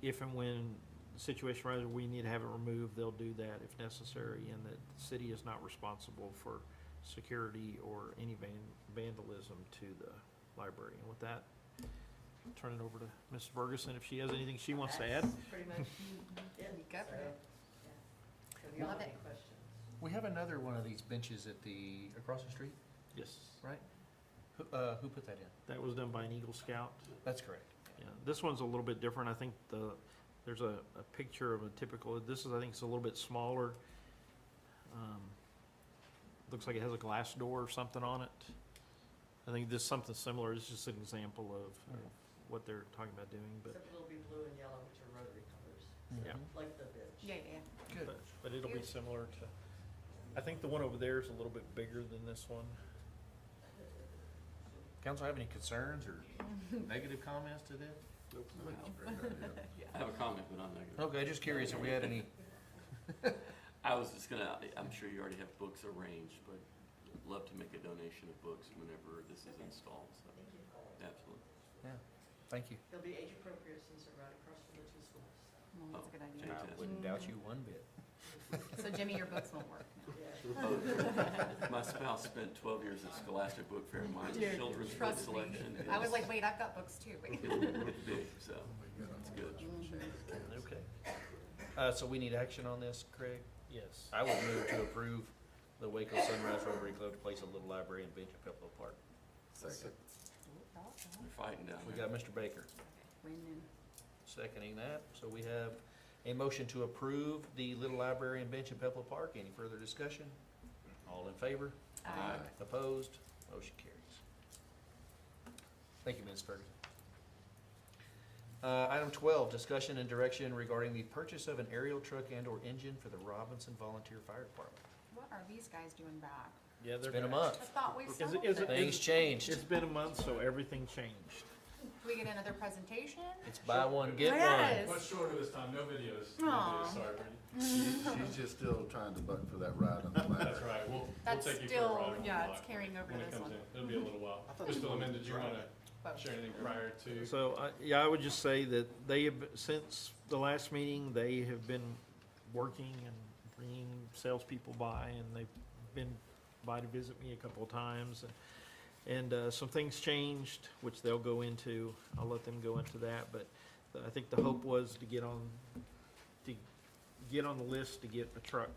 S7: if and when the situation arises, we need to have it removed, they'll do that if necessary, and that the city is not responsible for security or any vandalism to the library. And with that, I'll turn it over to Ms. Ferguson if she has anything she wants to add.
S6: Pretty much,
S8: You covered it.
S6: so y'all
S8: Love
S6: have
S8: it.
S6: any questions?
S1: We have another one of these benches across the street,
S7: Yes,
S1: right? Who put that in?
S7: that was done by an Eagle Scout.
S1: That's correct.
S7: Yeah, this one's a little bit different. I think there's a picture of a typical, this is, I think it's a little bit smaller. Looks like it has a glass door or something on it. I think this is something similar. It's just an example of what they're talking about doing, but,
S6: Except it'll be blue and yellow, which are Rotary colors,
S7: yeah.
S6: like the bench.
S8: Yeah, yeah.
S1: Good.
S7: But it'll be similar to, I think the one over there is a little bit bigger than this one.
S1: Council have any concerns or negative comments to this?
S3: I have a comment, but not negative.
S1: Okay, just curious if we had any.
S3: I was just gonna, I'm sure you already have books arranged, but I'd love to make a donation of books whenever this is installed, so, absolutely.
S1: Yeah, thank you.
S6: They'll be age appropriate since they're right across from the two schools.
S8: Well, that's a good idea.
S1: I wouldn't doubt you one bit.
S8: So Jimmy, your books won't work now.
S3: Oh, my spouse spent 12 years at Scholastic Book Fair, my
S8: Dude,
S3: children's book
S8: trust me.
S3: selection is.
S8: I was like, wait, I've got books too. Wait.
S3: It's big, so, it's good.
S1: Okay. So we need action on this, Craig?
S7: Yes.
S1: I would move to approve the Waco Sunrise Rotary Club to place a little library and bench at Peplo Park.
S3: Second. We're fighting down
S1: We
S3: there.
S1: got Mr. Baker
S8: Win-win.
S1: seconding that. So we have A motion to approve the Little Library and Bench in Pepper Park. Any further discussion? All in favor?
S8: Aye.
S1: Opposed? Motion carries. Thank you, Ms. Ferguson. Item 12, discussion and direction regarding the purchase of an aerial truck and/or engine for the Robinson Volunteer Fire Department.
S8: What are these guys doing back?
S7: Yeah,
S1: It's
S7: they're
S1: been a
S7: back.
S1: month.
S8: I thought we sold
S7: is
S8: it.
S7: it-
S1: Things changed.
S7: It's been a month, so everything changed.
S8: Do we get another presentation?
S1: It's buy one, get one.
S8: Yes.
S11: Much shorter this time, no videos.
S8: Aw.
S11: Sorry, Brittany.
S4: She's just still trying to buck for that ride on the ladder.
S11: That's right, we'll
S8: That's
S11: take you for a
S8: still,
S11: ride on the
S8: yeah,
S11: block
S8: it's carrying over
S11: when
S8: to
S11: it
S8: this
S11: comes
S8: one.
S11: in. It'll be a little while. Mr. Lemon, did you want to
S8: Both.
S11: share anything prior to?
S7: So, yeah, I would just say that they have, since the last meeting, they have been working and bringing salespeople by, and they've been by to visit me a couple of times. And some things changed, which they'll go into. I'll let them go into that, but I think the hope was to get on the list to get a truck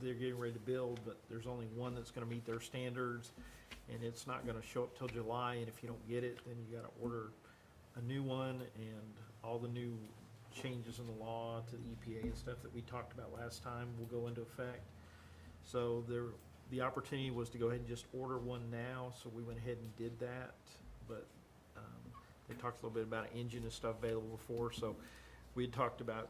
S7: they're getting ready to build, but there's only one that's gonna meet their standards, and it's not gonna show up till July, and if you don't get it, then you gotta order a new one, and all the new changes in the law to the EPA and stuff that we talked about last time will go into effect. So the opportunity was to go ahead and just order one now, so we went ahead and did that, but, they talked a little bit about an engine and stuff available before, so we had talked about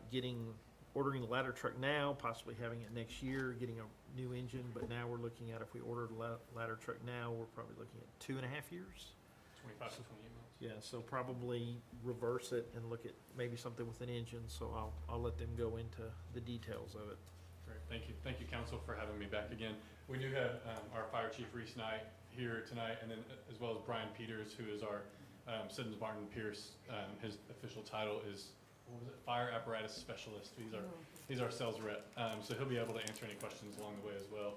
S7: ordering the ladder truck now, possibly having it next year, getting a new engine, but now we're looking at, if we ordered a ladder truck now, we're probably looking at 2.5 years.
S11: 25 to 28 months.
S7: Yeah, so probably reverse it and look at maybe something with an engine, so I'll let them go into the details of it.
S11: Great, thank you. Thank you, council, for having me back again. We do have our Fire Chief Reese Knight here tonight, and then as well as Brian Peters, who is our Siddons Martin Pierce. His official title is, what was it, Fire Apparatus Specialist. He's our sales rep, so he'll be able to answer any questions along the way as well.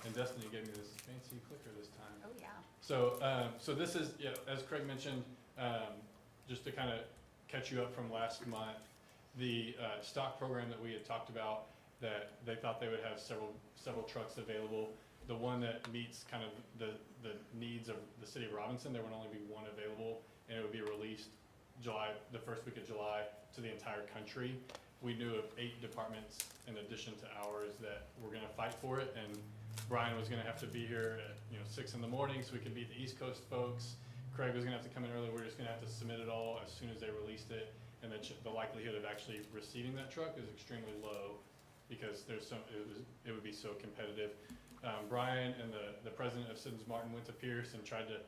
S11: And Destiny gave me this fancy clicker this time.
S8: Oh, yeah.
S11: So this is, yeah, as Craig mentioned, just to kind of catch you up from last month, the stock program that we had talked about, that they thought they would have several trucks available. The one that meets kind of the needs of the city of Robinson, there would only be one available, and it would be released the first week of July to the entire country. We knew of 8 departments in addition to ours that were gonna fight for it, and Brian was gonna have to be here at 6 in the morning so we could beat the East Coast folks. Craig was gonna have to come in early. We're just gonna have to submit it all as soon as they released it, and the likelihood of actually receiving that truck is extremely low because it would be so competitive. Brian and the president of Siddons Martin went to Pierce and tried to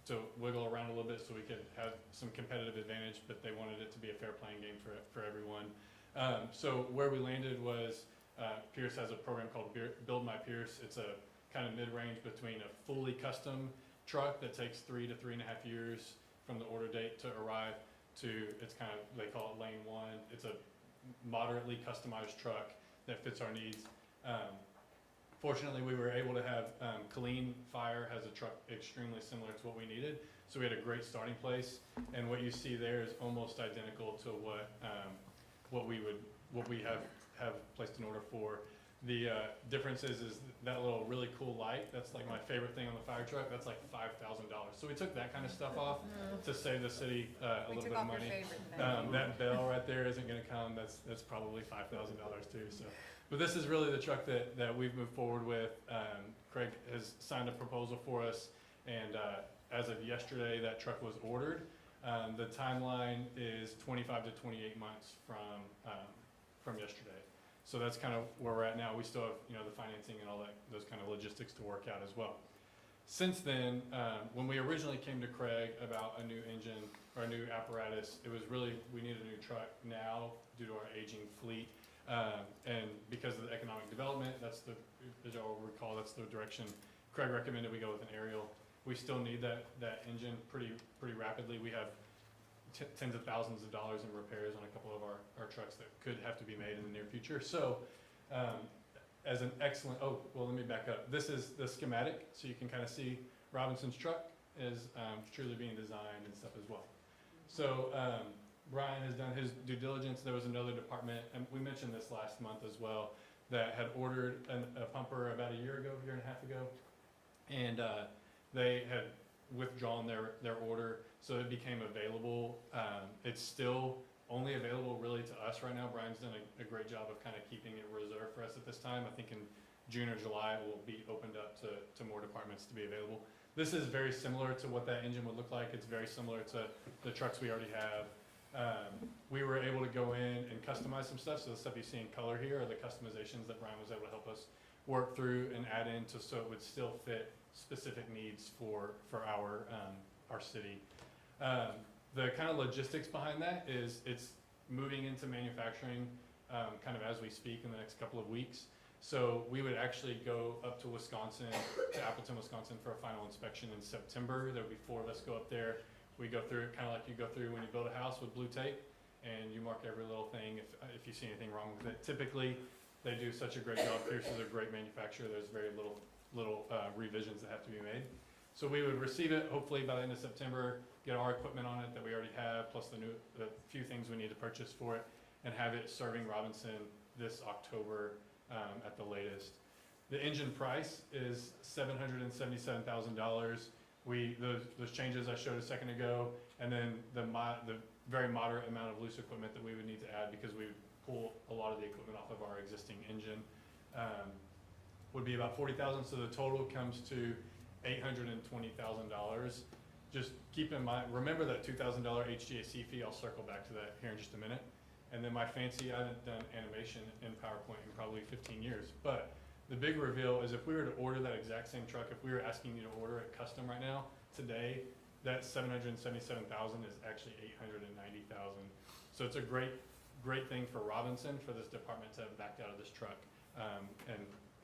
S11: to wiggle around a little bit so we could have some competitive advantage, but they wanted it to be a fair playing game for everyone. So where we landed was Pierce has a program called Build My Pierce. It's a kind of mid-range between a fully custom truck that takes 3 to 3.5 years from the order date to arrive to, it's kind of, they call it lane 1. It's a moderately customized truck that fits our needs. Fortunately, we were able to have Colleen Fire has a truck extremely similar to what we needed, so we had a great starting place. And what you see there is almost identical to what we have placed an order for. The difference is that little really cool light. That's like my favorite thing on the fire truck. That's like $5,000. So we took that kind of stuff off to save the city a little bit of money. That bell right there isn't going to come. That's probably $5,000 too. So. But this is really the truck that we've moved forward with. Craig has signed a proposal for us, and as of yesterday, that truck was ordered. The timeline is 25 to 28 months from yesterday. So that's kind of where we're at now. We still have the financing and all that, those kind of logistics to work out as well. Since then, when we originally came to Craig about a new engine or a new apparatus, it was really we need a new truck now due to our aging fleet. And because of the economic development, as y'all recall, that's the direction Craig recommended we go with an aerial. We still need that engine pretty rapidly. We have tens of thousands of dollars in repairs on a couple of our trucks that could have to be made in the near future. So as an excellent, let me back up. This is the schematic, so you can kind of see Robinson's truck is truly being designed and stuff as well. So Brian has done his due diligence. There was another department, and we mentioned this last month as well, that had ordered a pumper about a year and a half ago, and they had withdrawn their order, so it became available. It's still only available really to us right now. Brian's done a great job of kind of keeping it reserved for us at this time. I think in June or July, it will be opened up to more departments to be available. This is very similar to what that engine would look like. It's very similar to the trucks we already have. We were able to go in and customize some stuff. So the stuff you see in color here are the customizations that Brian was able to help us work through and add into, so it would still fit specific needs for our city. The kind of logistics behind that is it's moving into manufacturing kind of as we speak in the next couple of weeks. So we would actually go up to Wisconsin, to Appleton, Wisconsin for a final inspection in September. There would be 4 of us go up there. We go through it kind of like you go through when you build a house with blue tape, and you mark every little thing if you see anything wrong with it. Typically, they do such a great job. Pierce is a great manufacturer. There's very little revisions that have to be made. So we would receive it hopefully by the end of September, get our equipment on it that we already have, plus the few things we need to purchase for it, and have it serving Robinson this October at the latest. The engine price is $777,000. Those changes I showed a second ago, and then the very moderate amount of loose equipment that we would need to add because we would pull a lot of the equipment off of our existing engine, would be about $40,000. So the total comes to $820,000. Just keep in mind, remember that $2,000 HGAC fee. I'll circle back to that here in just a minute. And then I haven't done animation in PowerPoint in probably 15 years. But the big reveal is if we were to order that exact same truck, if we were asking you to order it custom right now, today, that $777,000 is actually $890,000. So it's a great thing for Robinson, for this department to have backed out of this truck,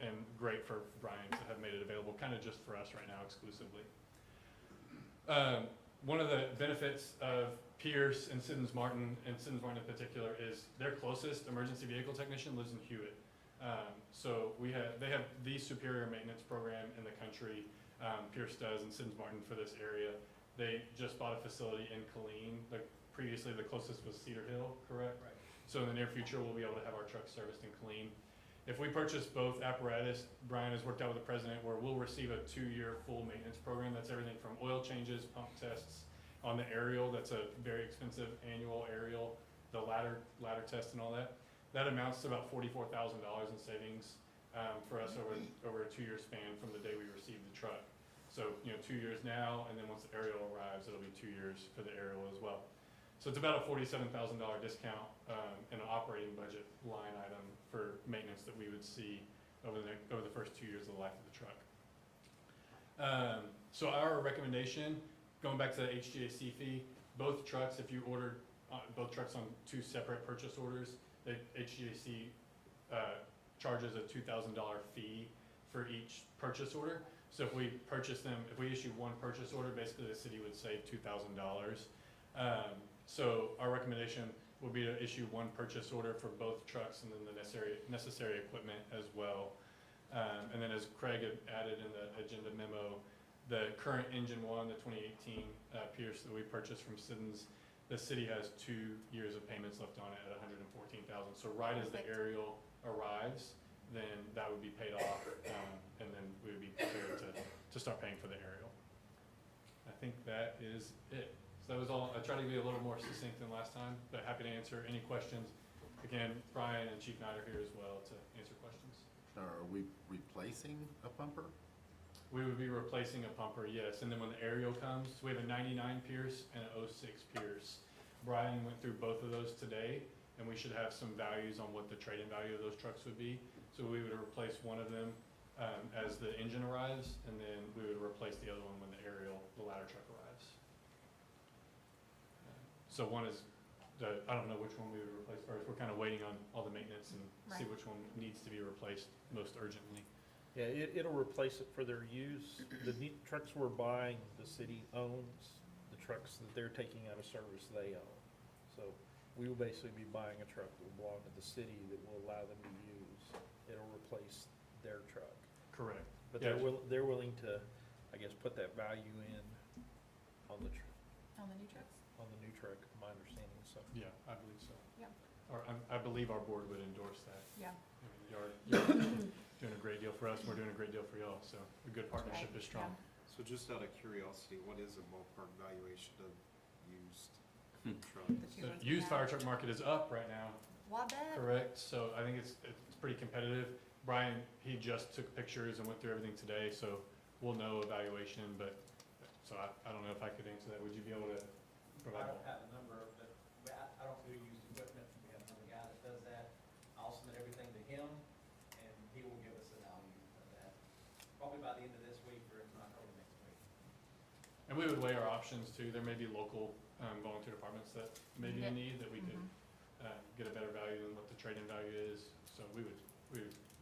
S11: and great for Brian to have made it available kind of just for us right now exclusively. One of the benefits of Pierce and Siddons Martin, and Siddons Martin in particular, is their closest emergency vehicle technician lives in Hewitt. So they have the superior maintenance program in the country. Pierce does, and Siddons Martin for this area. They just bought a facility in Killeen. Previously, the closest was Cedar Hill, correct? Right. So in the near future, we'll be able to have our trucks serviced in Killeen. If we purchase both apparatus, Brian has worked out with the president where we'll receive a 2-year full maintenance program. That's everything from oil changes, pump tests on the aerial. That's a very expensive annual aerial, the ladder test and all that. That amounts to about $44,000 in savings for us over a 2-year span from the day we receive the truck. So 2 years now, and then once the aerial arrives, it'll be 2 years for the aerial as well. So it's about a $47,000 discount in an operating budget line item for maintenance that we would see over the first 2 years of the life of the truck. So our recommendation, going back to the HGAC fee, both trucks, if you ordered both trucks on 2 separate purchase orders, the HGAC charges a $2,000 fee for each purchase order. So if we purchase them, if we issue one purchase order, basically the city would save $2,000. So our recommendation would be to issue one purchase order for both trucks and then the necessary equipment as well. And then as Craig had added in the agenda memo, the current engine one, the 2018 Pierce that we purchased from Siddons, the city has 2 years of payments left on it at $114,000. So right as the aerial arrives, then that would be paid off, and then we would be prepared to start paying for the aerial. I think that is it. So that was all. I tried to be a little more succinct than last time, but happy to answer any questions. Again, Brian and Chief Knight are here as well to answer questions.
S4: Are we replacing a pumper?
S11: We would be replacing a pumper, yes. And then when the aerial comes, we have a 99 Pierce and an 06 Pierce. Brian went through both of those today, and we should have some values on what the trade-in value of those trucks would be. So we would replace one of them as the engine arrives, and then we would replace the other one when the ladder truck arrives. So one is, I don't know which one we would replace first. We're kind of waiting on all the maintenance and see which one needs to be replaced most urgently.
S7: Yeah, it'll replace it for their use. The trucks we're buying, the city owns. The trucks that they're taking out of service, they own. So we will basically be buying a truck that will belong to the city that will allow them to use. It'll replace their truck.
S11: Correct.
S7: But they're willing to, I guess, put that value in on the
S8: On the new trucks?
S7: on the new truck, my understanding, so.
S11: Yeah, I believe so.
S8: Yeah.
S11: Or I believe our board would endorse that.
S8: Yeah.
S11: I mean, you're doing a great deal for us, we're doing a great deal for y'all, so a good partnership is strong.
S13: So just out of curiosity, what is a ballpark valuation of used
S8: The two
S11: The
S8: ones we
S11: used fire
S8: have.
S11: truck market is up right now,
S8: Why bet?
S11: correct? So I think it's pretty competitive. Brian, he just took pictures and went through everything today, so we'll know evaluation, but, so I don't know if I could answer that. Would you be able to
S10: I
S11: provide
S10: don't
S11: more?
S10: have a number, but I don't do used equipment. We have another guy that does that. I'll submit everything to him, and he will give us a value of that, probably by the end of this week, or if not early next week.
S11: And we would weigh our options too. There may be local volunteer departments that may be in
S2: Yeah.
S11: need that we could get a better value than what the trade-in value is. So we would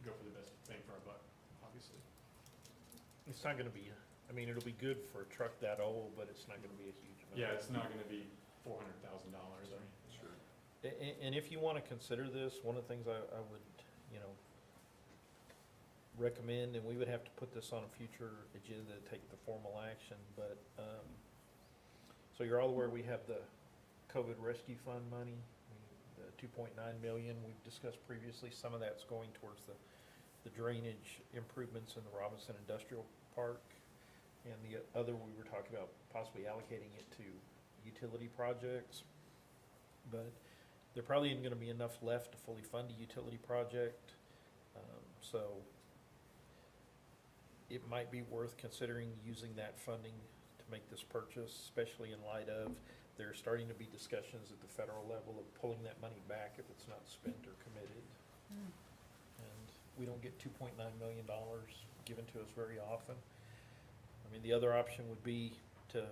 S11: go for the best bang for our buck, obviously.
S7: It's not gonna be, I mean, it'll be good for a truck that old, but it's not gonna be a huge amount.
S11: Yeah, it's not gonna be $400,000 or anything.
S3: Sure.
S7: And if you wanna consider this, one of the things I would, you know, recommend, and we would have to put this on a future agenda to take the formal action, but, so you're all aware we have the COVID rescue fund money, the 2.9 million we've discussed previously. Some of that's going towards the drainage improvements in the Robinson Industrial Park. And the other, we were talking about possibly allocating it to utility projects. But there probably isn't gonna be enough left to fully fund a utility project. So it might be worth considering using that funding to make this purchase, especially in light of there's starting to be discussions at the federal level of pulling that money back if it's not spent or committed.
S8: Mm.
S7: And we don't get $2.9 million given to us very often. I mean, the other option would be to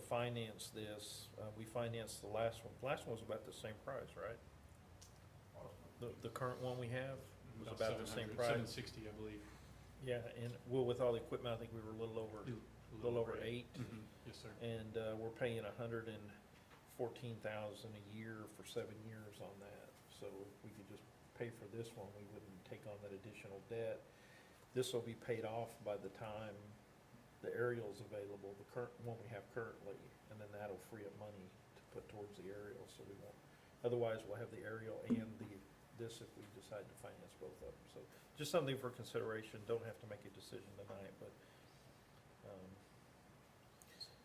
S7: finance this. We financed the last one. The last one was about the same price, right? The current one we have was about the same
S11: 700,
S7: price.
S11: 760, I believe.
S7: Yeah, and well, with all the equipment, I think we were a little over eight.
S11: Mhm. Yes, sir.
S7: And we're paying $114,000 a year for 7 years on that. So if we could just pay for this one, we wouldn't take on that additional debt. This will be paid off by the time the aerial's available, the current one we have currently, and then that'll free up money to put towards the aerial, so we won't. Otherwise, we'll have the aerial and this if we decide to finance both of them. So just something for consideration. Don't have to make a decision tonight, but,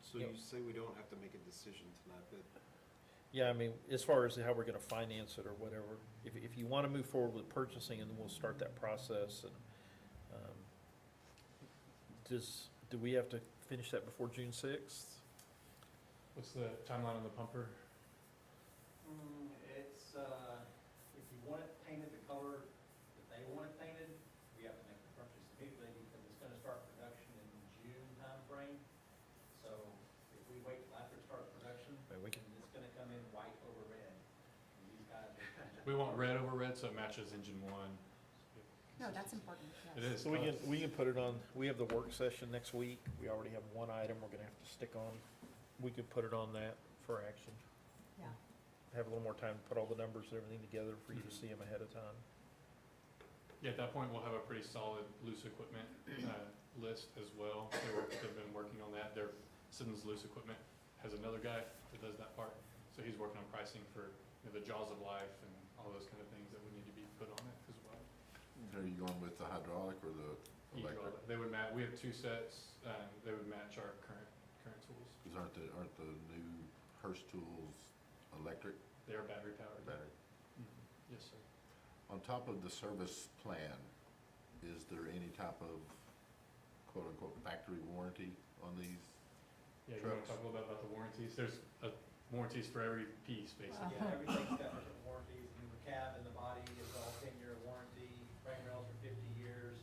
S13: So you say we don't have to make a decision tonight, but
S7: yeah, I mean, as far as how we're gonna finance it or whatever, if you wanna move forward with purchasing, and then we'll start that process, and, do we have to finish that before June 6th?
S11: What's the timeline on the pumper?
S10: It's, if you want it painted the color that they want it painted, we have to make the purchase immediately because it's gonna start production in June timeframe. So if we wait till after it starts production,
S7: Maybe we can-
S10: it's gonna come in white over red. And these guys are.
S11: We want red over red, so it matches engine one.
S8: No, that's important,
S11: It
S8: yes.
S11: is.
S7: So we can put it on, we have the work session next week. We already have one item we're gonna have to stick on. We could put it on that for action.
S8: Yeah.
S7: Have a little more time to put all the numbers and everything together for you to see them ahead of time.
S11: Yeah, at that point, we'll have a pretty solid loose equipment list as well. They've been working on that. Simmons Loose Equipment has another guy that does that part. So he's working on pricing for the jaws of life and all those kind of things that would need to be put on it as well.
S4: Are you going with the hydraulic or the electric?
S11: They would match, we have two sets, they would match our current tools.
S4: Because aren't the new Hurst tools electric
S11: They are battery powered.
S4: battery?
S11: Mhm. Yes, sir.
S4: On top of the service plan, is there any type of quote-unquote factory warranty on these?
S11: Yeah, you want
S4: Trucks.
S11: to talk a little bit about the warranties? There's warranties for every piece, basically.
S10: Yeah, everything's got different warranties, and the cab and the body is all 10-year warranty, frame rails are 50 years.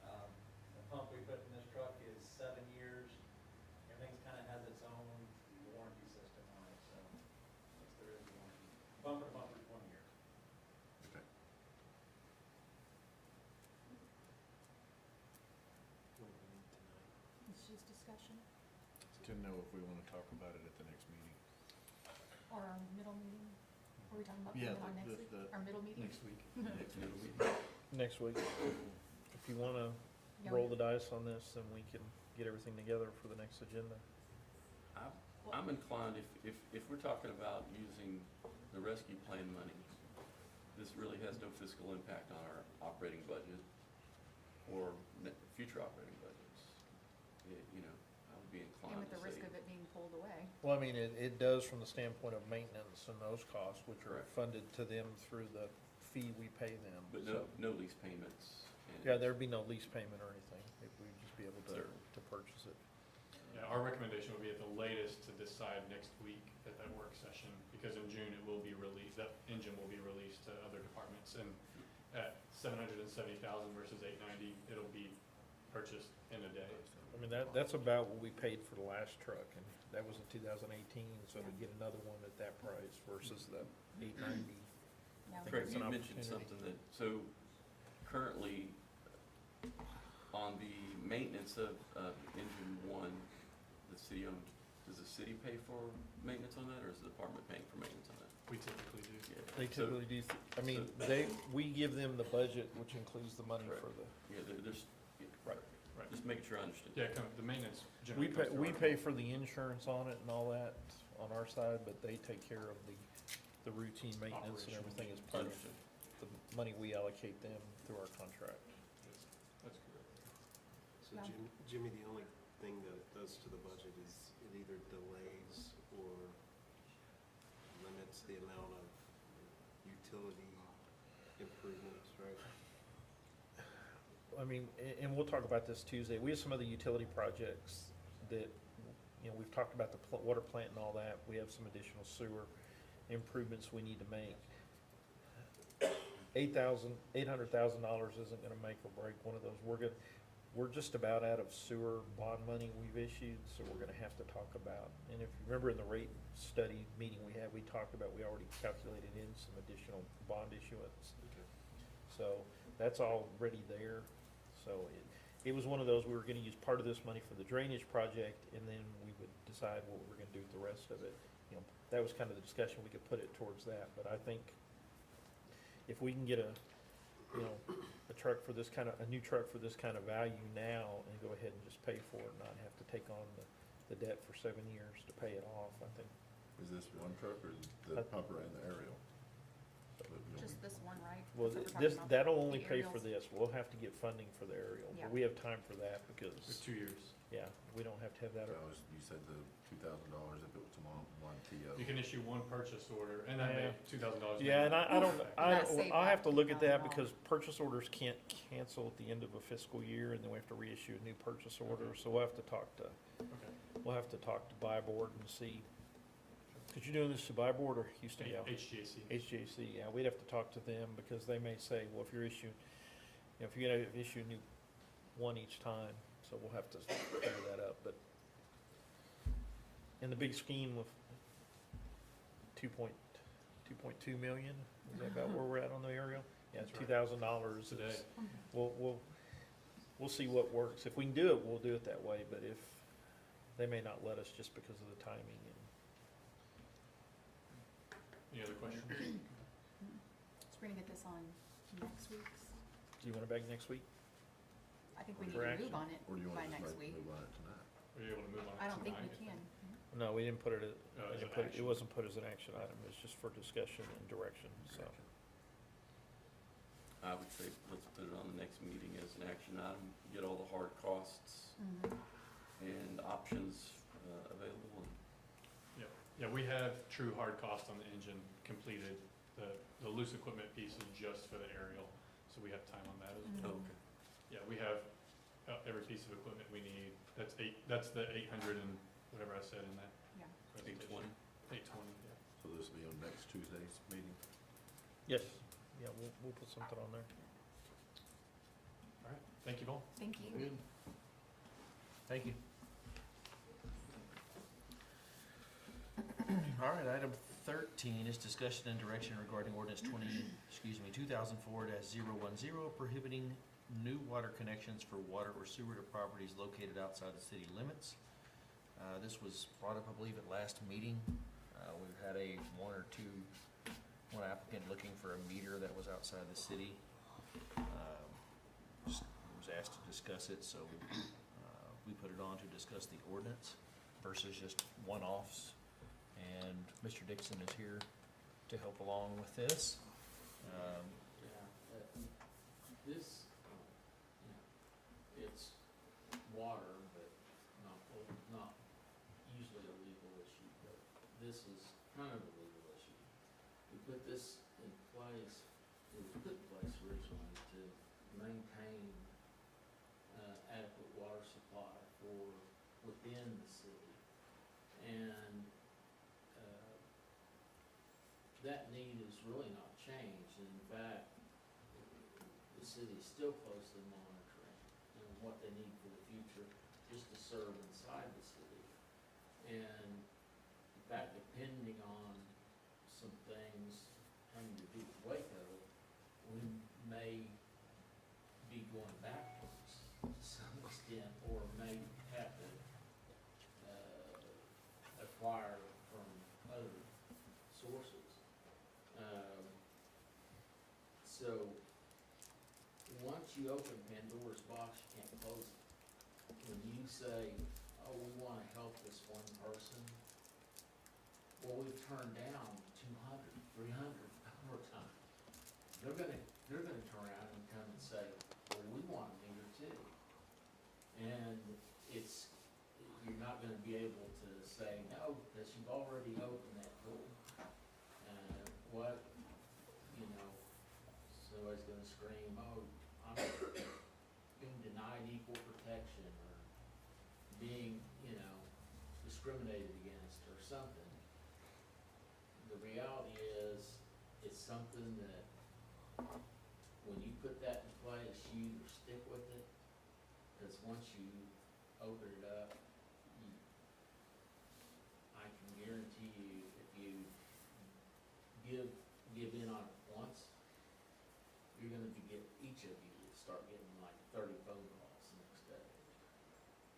S10: The pump we put in this truck is 7 years. Everything's kind of has its own warranty system on it, so yes, there is a warranty. Bumper to bumper is 1 year.
S4: Okay.
S8: It's just discussion,
S4: To know if we want to talk about it at the next meeting.
S8: or our middle meeting, are we talking about
S4: Yeah,
S8: putting it on next week? Our middle meeting?
S11: Next week.
S7: Next week. If you wanna
S8: Yeah,
S7: roll
S8: we-
S7: the dice on this, then we can get everything together for the next agenda.
S3: I'm inclined, if we're talking about using the rescue plan money, this really has no fiscal impact on our operating budget or future operating budgets. You know, I would be be
S8: And
S3: inclined
S8: with
S3: to
S8: the
S3: say.
S8: risk of it being pulled away.
S7: Well, I mean, it does from the standpoint of maintenance and those costs, which are
S3: Correct.
S7: funded to them through the fee we pay them.
S3: But
S7: So,
S3: no lease payments. and-
S7: yeah, there'd be no lease payment or anything, if we'd just be able to,
S3: Sure.
S7: to purchase it.
S11: Yeah, our recommendation would be at the latest to decide next week at that work session, because in June it will be released, that engine will be released to other departments, and at 770,000 versus 890, it'll be purchased in a day.
S7: I mean, that's about what we paid for the last truck, and that was in 2018, so to get another one at that price versus the 890.
S8: Yeah,
S7: think
S3: Craig,
S7: it's
S3: you
S7: an
S3: mentioned
S7: opportunity.
S3: something that, so currently, on the maintenance of engine one, the city owned, does the city pay for maintenance on that, or is the department paying for maintenance on that?
S11: We typically do.
S3: Yeah.
S7: They
S3: So-
S7: typically do, I mean,
S3: so-
S7: we give them the budget, which includes the money
S3: Correct.
S7: for the,
S3: Yeah, there's, yeah,
S7: Right.
S11: Right.
S3: just making sure I understood.
S11: Yeah, the maintenance generally comes through
S7: we
S11: our-
S7: pay for the insurance on it and all that on our side, but they take care of the routine maintenance and
S11: Operational
S7: everything as part of
S3: Understood.
S7: the money we allocate them through our contract.
S11: That's correct.
S13: So
S8: Yeah.
S13: Jimmy, the only thing that it does to the budget is it either delays or limits the amount of utility improvements, right?
S7: I mean, and we'll talk about this Tuesday. We have some other utility projects that, you know, we've talked about the water plant and all that. We have some additional sewer improvements we need to make. $800,000 isn't gonna make or break one of those. We're just about out of sewer bond money we've issued, so we're gonna have to talk about. And if you remember in the rate study meeting we had, we talked about, we already calculated in some additional bond issuance. So that's already there. So it was one of those, we were gonna use part of this money for the drainage project, and then we would decide what we were gonna do with the rest of it. You know, that was kind of the discussion, we could put it towards that, but I think if we can get a new truck for this kind of value now and go ahead and just pay for it, and not have to take on the debt for 7 years to pay it off, I think.
S4: Is this one truck or is it the pumper and the aerial?
S8: Just this one, right?
S7: Well,
S8: That's what we're talking about,
S7: that'll only
S8: the
S7: pay for
S8: aerials?
S7: this, we'll have to get funding for the aerial,
S8: Yeah.
S7: but we have time for that
S11: It's
S7: because,
S11: 2 years.
S7: yeah, we don't have to have that.
S4: You said the $2,000 if it was one TO.
S11: You can issue one purchase order, and that may, $2,000. may
S7: Yeah, and
S11: not
S7: I don't,
S11: affect.
S8: That saved
S7: I'll have to look at that
S8: $2,000.
S7: because purchase orders can't cancel at the end of a fiscal year, and then we have to reissue a new purchase order,
S11: Okay.
S7: so we'll have to talk to, Buy Board and see. Cause you're doing this to Buy Board or Houston Gal?
S11: HGAC.
S7: HJC, yeah, we'd have to talk to them because they may say, well, if you're issuing, if you're gonna issue a new one each time, so we'll have to figure that out, but in the big scheme of 2.2 million, is that about where we're at on the aerial? Yeah,
S11: That's right.
S7: $2,000
S11: Today.
S7: is, we'll see what works. If we can do it, we'll do it that way, but if, they may not let us just because of the timing and.
S11: Any other questions?
S8: So we're gonna get this on next week's,
S7: Do you want it back next week?
S8: I think we need
S7: For
S8: to
S7: action.
S8: move on it
S4: Or do you
S8: by
S4: want to
S8: next
S4: just
S8: week.
S4: move on it tonight?
S11: Are you able to move on it
S8: I don't think we
S11: tonight?
S8: can.
S7: No, we didn't put it,
S11: Oh, as an
S7: it
S11: action.
S7: wasn't put as an action item, it's just for discussion and direction, so.
S3: I would say let's put it on the next meeting as an action item, get all the hard costs
S8: Mhm.
S3: and options available. And
S11: Yeah, we have true hard cost on the engine completed. The loose equipment piece is just for the aerial, so we have time on that as well.
S8: Mhm.
S3: Okay.
S11: Yeah, we have every piece of equipment we need. That's the 800 and whatever I said in that
S8: Yeah.
S11: presentation.
S3: 820.
S11: 820, yeah.
S4: So this will be on next Tuesday's meeting?
S7: Yes, yeah, we'll put something on there.
S11: All right, thank you both.
S8: Thank you.
S1: Good. Thank you. All right, item 13 is discussion and direction regarding ordinance 2004-010 prohibiting new water connections for water or sewer to properties located outside the city limits. This was brought up, I believe, at last meeting. We've had one applicant looking for a meter that was outside the city. Just was asked to discuss it, so we put it on to discuss the ordinance versus just one-offs. And Mr. Dixon is here to help along with this.
S14: This, it's water, but not
S4: this is kind of a legal issue. We put this in place, it was put in place originally to maintain adequate water supply for within the city. And that need is really not changed. And in fact, the city is still closely monitoring what they need for the future, just to serve inside the city. And in fact, depending on some things having to do with Waco, we may be going backwards to some extent, or may have to acquire from other sources. So once you open Pandora's box, you can't close it. When you say, oh, we want to help this one person, well, we've turned down 200, 300 more times. They're gonna turn around and come and say, well, we want a meter too. And you're not gonna be able to say no, because you've already opened that door. What, somebody's gonna scream, oh, I'm being denied equal protection, or being, discriminated against, or something. The reality is, it's something that, when you put that in place, you either stick with it, because once you open it up, I can guarantee you, if you give in on it once, you're gonna each of you will start getting like 30 phone calls the next day,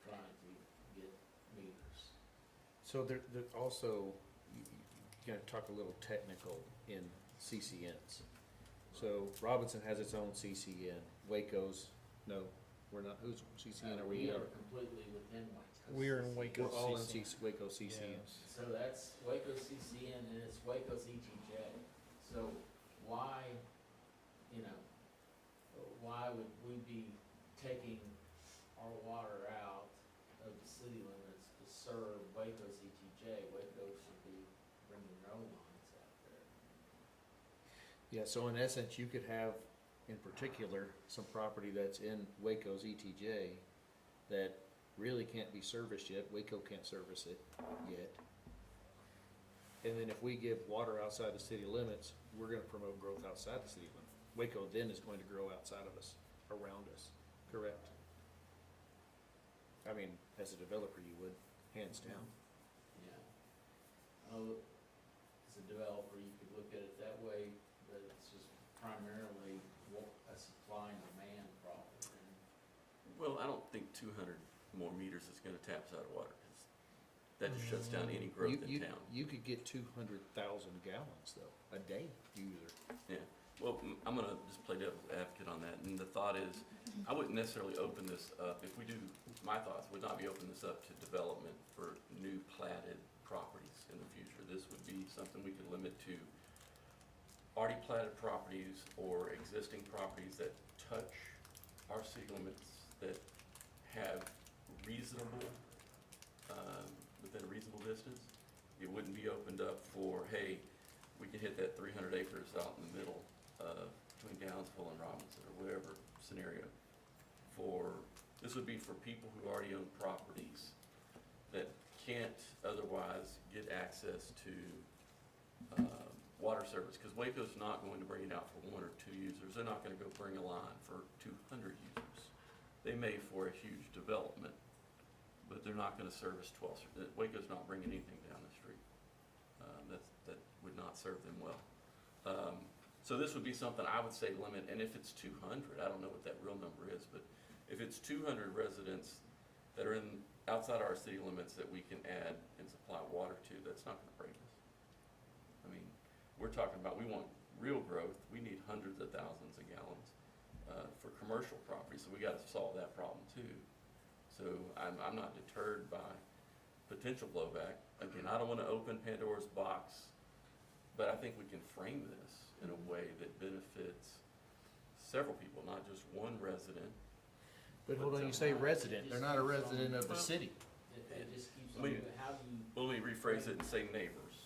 S4: trying to get meters.
S1: So there also, you gotta talk a little technical in CCNs. So Robinson has its own CCN, Waco's, no, we're not, whose CCN are we in?
S4: We are completely within Waco.
S7: We're in Waco.
S1: We're all in
S7: CCN.
S1: Waco CCN.
S4: So that's Waco CCN, and it's Waco's ETJ. So why, why would we be taking our water out of the city limits to serve Waco's ETJ? Waco should be bringing their own lines out there.
S1: Yeah, so in essence, you could have, in particular, some property that's in Waco's ETJ that really can't be serviced yet. Waco can't service it yet. And then if we give water outside the city limits, we're gonna promote growth outside the city limits. Waco then is going to grow outside of us, around us, correct? I mean, as a developer, you would, hands down.
S4: Yeah. As a developer, you could look at it that way, but it's just primarily a supply and demand problem.
S3: Well, I don't think 200 more meters is gonna tap us out of water, 'cause that just shuts down any growth in town.
S1: You could get 200,000 gallons though, a day user.
S3: Yeah, well, I'm gonna just play devil's advocate on that, and the thought is, I wouldn't necessarily open this up, if we do, my thoughts would not be open this up to development for new platted properties in the future. This would be something we could limit to already platted properties or existing properties that touch our city limits, that have reasonable, within a reasonable distance. It wouldn't be opened up for, hey, we can hit that 300 acres out in the middle, between Downsville and Robinson, or whatever scenario. This would be for people who already own properties that can't otherwise get access to water service, because Waco's not going to bring it out for 1 or 2 users. They're not gonna go bring a line for 200 users. They may for a huge development, but they're not gonna service 12, Waco's not bringing anything down the street. That would not serve them well. So this would be something I would say limit, and if it's 200, I don't know what that real number is, but if it's 200 residents that are outside our city limits that we can add and supply water to, that's not gonna break us. I mean, we're talking about, we want real growth, we need hundreds of thousands of gallons for commercial property, so we gotta solve that problem too. So I'm not deterred by potential blowback. Again, I don't wanna open Pandora's box, but I think we can frame this in a way that benefits several people, not just one resident.
S1: But hold on, you say resident, they're not a resident of the city.
S4: It just keeps
S3: We-
S4: on, how do you?
S3: Let me rephrase it and say neighbors.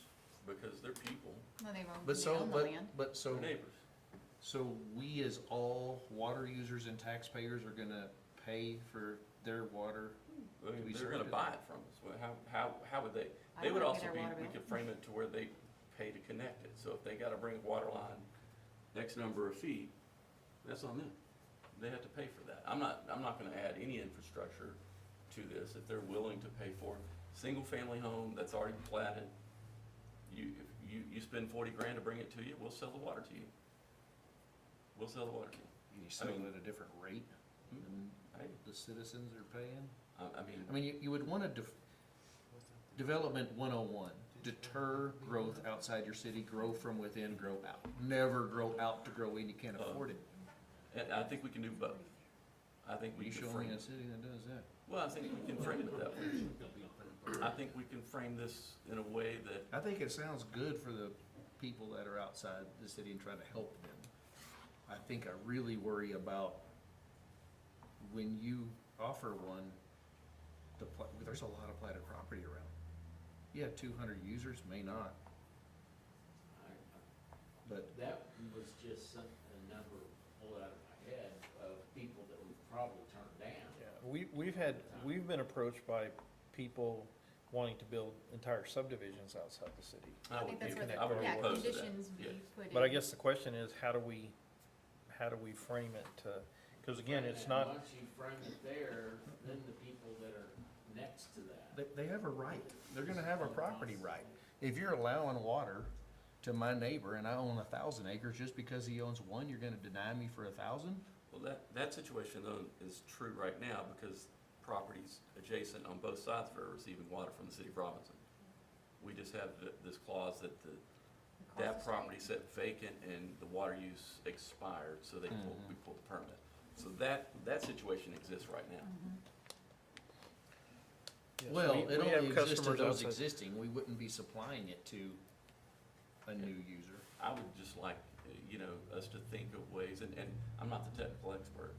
S3: because they're people,
S8: No, they own,
S1: But
S8: they
S1: so,
S8: own the
S1: but,
S8: land.
S1: but so,
S3: they're neighbors.
S1: so we as all water users and taxpayers are gonna pay for their water?
S3: I mean,
S1: we
S3: they're gonna
S1: serve it?
S3: buy it from us. Well, how would they?
S8: I
S3: They would
S8: wanna
S3: also
S8: pay their
S3: be,
S8: water
S3: we
S8: bill.
S3: could frame it to where they pay to connect it. So if they gotta bring a water line X number of feet, that's on them. They have to pay for that. I'm not gonna add any infrastructure to this if they're willing to pay for it. Single-family home that's already platted, you spend 40 grand to bring it to you, we'll sell the water to you. We'll sell the water to you.
S1: You sell it
S3: mean-
S1: at a different rate than
S3: Hey,
S1: the citizens are paying?
S3: I
S1: I mean, you would wanna Development 101, deter growth outside your city, grow from within, grow out. Never grow out to grow in, you can't afford it.
S3: and I think we can do both. I think we
S1: You
S3: can
S1: show
S3: frame
S1: me a
S3: it.
S1: city that does that.
S3: Well, I think we can frame it that way. I think we can frame this in a way that,
S1: I think it sounds good for the people that are outside the city and trying to help them. I think I really worry about when you offer one, there's a lot of platted property around. You have 200 users, may not, but
S4: That was just a number pulled out of my head of people that we've probably turned down.
S7: Yeah, we've been approached by people wanting to build entire subdivisions outside the city.
S3: I
S8: I
S3: would
S8: think
S3: be,
S8: that's where
S3: I would
S8: the,
S3: be
S8: yeah,
S3: opposed to that.
S8: conditions be
S3: Yeah.
S8: put in.
S7: But I guess the question is, how do we frame it to, because again, it's
S4: And
S7: not,
S4: once you frame it there, then the people that are next to that.
S1: they have a right. They're gonna have a property right. If you're allowing water to my neighbor and I own 1,000 acres, just because he owns one, you're gonna deny me for 1,000?
S3: Well, that situation though is true right now because properties adjacent on both sides are receiving water from the city of Robinson. We just have this clause that that property set vacant and the water use expired, so we pulled the permit. So that situation exists right now.
S7: yes,
S1: Well,
S7: we
S1: it
S7: have
S1: only exists to
S7: customers
S1: those
S7: outside-
S1: existing. We wouldn't be supplying it to a new user.
S3: I would just like, us to think of ways, and I'm not the technical expert,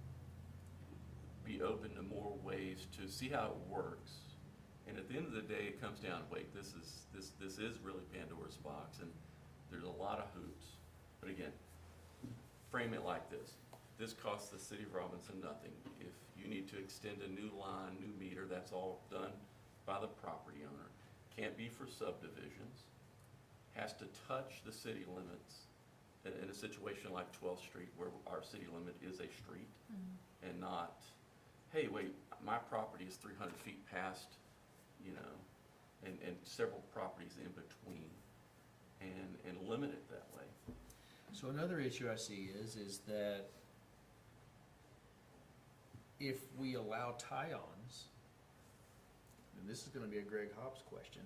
S3: be open to more ways to see how it works. And at the end of the day, it comes down, wait, this is really Pandora's box, and there's a lot of hoops. But again, frame it like this. This costs the city of Robinson nothing. If you need to extend a new line, new meter, that's all done by the property owner. Can't be for subdivisions. Has to touch the city limits in a situation like 12th Street where our city limit is a street and not, hey, wait, my property is 300 feet past, and several properties in between, and limit it that way.
S1: So another issue I see is that if we allow tie-ons, and this is gonna be a Greg Hobbs question.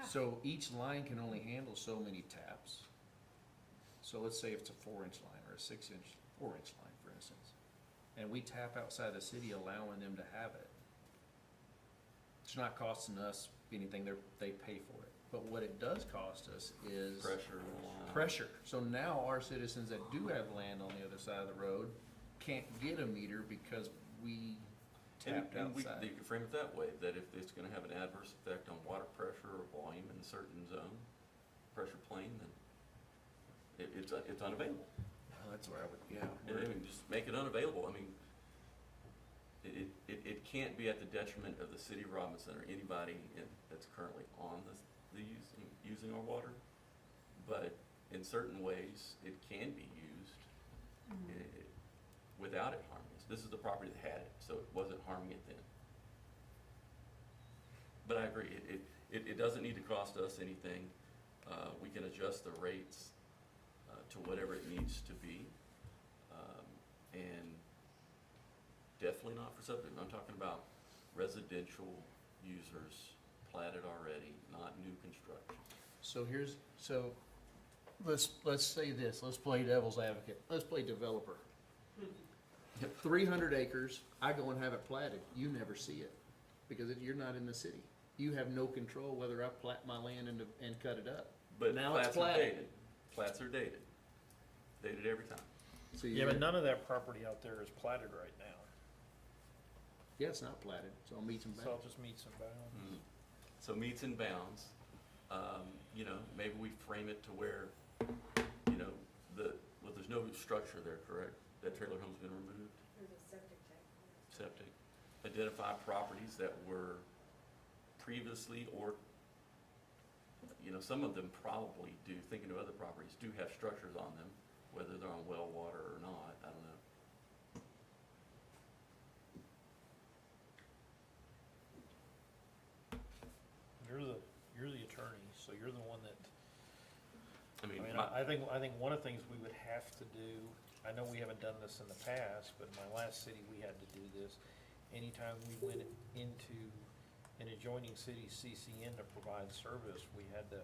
S1: So each line can only handle so many taps. So let's say it's a 4-inch line or a 6-inch, 4-inch line, for instance. And we tap outside the city allowing them to have it. It's not costing us anything, they pay for it. But what it does cost us is
S3: Pressure.
S1: pressure. So now our citizens that do have land on the other side of the road can't get a meter because we tapped
S3: And
S1: outside.
S3: you can frame it that way, that if it's gonna have an adverse effect on water pressure or volume in a certain zone, pressure plane, then it's unavailable.
S1: Well, that's where I would, yeah.
S3: I mean, just make it unavailable. I mean, it can't be at the detriment of the city of Robinson or anybody that's currently on using our water. But in certain ways, it can be used without it harming us. This is the property that had it, so it wasn't harming it then. But I agree, it doesn't need to cost us anything. We can adjust the rates to whatever it needs to be. And definitely not for subdivision. I'm talking about residential users platted already, not new construction.
S1: So let's say this, let's play devil's advocate, let's play developer. 300 acres, I go and have it platted, you never see it, because you're not in the city. You have no control whether I plat my land and cut it up.
S3: But
S1: Now it's
S3: plats are
S1: platted.
S3: dated. Plats are dated. Dated every time.
S1: So
S7: yeah, but none of that property out there is platted right now.
S1: Yeah, it's not platted, it's all meets and
S7: It's all
S1: bounds.
S7: just meets and bounds.
S3: So meets and bounds. You know, maybe we frame it to where, you know, well, there's no structure there, correct? That trailer home's been removed?
S5: There's a septic tank.
S3: Septic. Identify properties that were previously, or, you know, some of them probably do, thinking of other properties, do have structures on them, whether they're on well water or not, I don't know.
S7: You're the attorney, so you're the one that,
S3: I mean,
S7: I think one of the things we would have to do, I know we haven't done this in the past, but in my last city, we had to do this. Anytime we went into an adjoining city CCN to provide service, we had to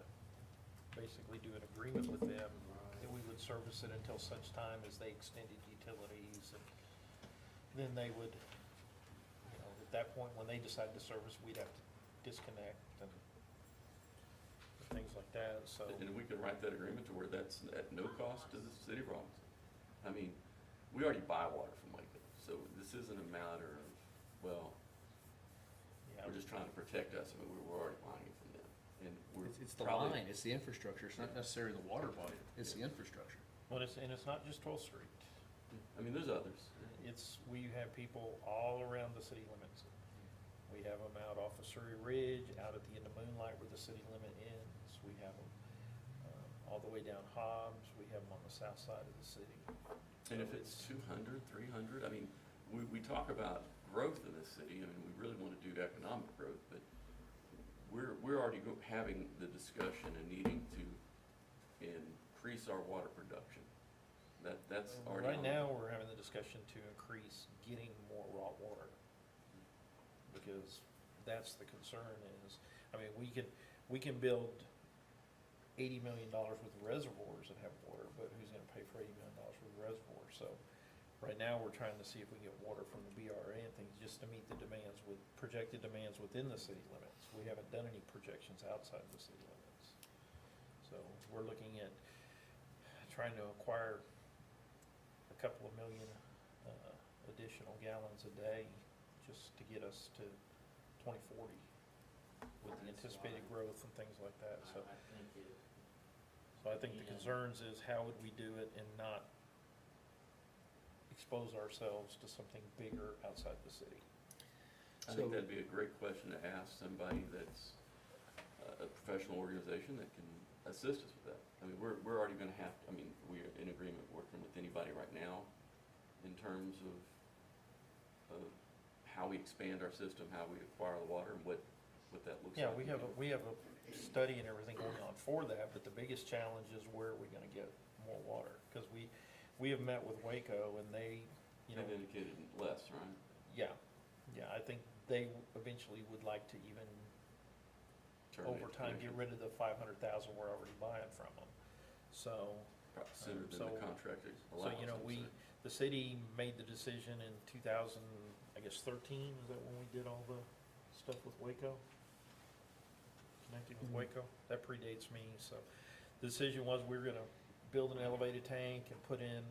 S7: basically do an agreement with them that we would service it until such time as they extended utilities, and then they would, you know, at that point, when they decided to service, we'd have to disconnect and things like that, so.
S3: and we could write that agreement to where that's at no cost to the city of Robinson. I mean, we already buy water from Waco, so this isn't a matter of, well,
S7: Yeah.
S3: we're just trying to protect us. I mean, we're already buying it from them, and we're
S1: It's the
S3: probably.
S1: line, it's the infrastructure, it's not necessarily the water body, it's the infrastructure.
S7: Well, it's not just 12th Street.
S3: I mean, there's others.
S7: We have people all around the city limits. We have them out off of Surrey Ridge, out at the end of Moonlight where the city limit ends. We have them all the way down Hobbs. We have them on the south side of the city.
S3: And if it's 200, 300, I mean, we talk about growth in this city. I mean, we really want to do economic growth, but we're already having the discussion and needing to increase our water production. That's already.
S7: Right now, we're having the discussion to increase getting more raw water. Because that's the concern is, I mean, we can build $80 million worth of reservoirs that have water, but who's gonna pay for $80 million worth of reservoirs? So, right now, we're trying to see if we can get water from the BRA and things, just to meet the demands projected demands within the city limits. We haven't done any projections outside the city limits. So, we're looking at trying to acquire a couple of million, additional gallons a day, just to get us to 2040 with the anticipated growth and things like that, so. So I think the concerns is how would we do it and not expose ourselves to something bigger outside the city?
S3: I think that'd be a great question to ask somebody that's a professional organization that can assist us with that. I mean, we're already gonna have, I mean, we're in agreement working with anybody right now in terms of how we expand our system, how we acquire the water, and what that looks like.
S7: Yeah, we have a study and everything going on for that, but the biggest challenge is where are we gonna get more water? Because we have met with Waco and they, you know.
S3: They've indicated less, right?
S7: Yeah, I think they eventually would like to even,
S3: Terminate
S7: over time, get rid of the 500,000 we're already buying from them. So,
S3: Sooner than the contract allows.
S7: you know,
S3: I'm sorry.
S7: the city made the decision in 2013, is that when we did all the stuff with Waco? Connecting with Waco? That predates me, so the decision was we were gonna build an elevated tank and put in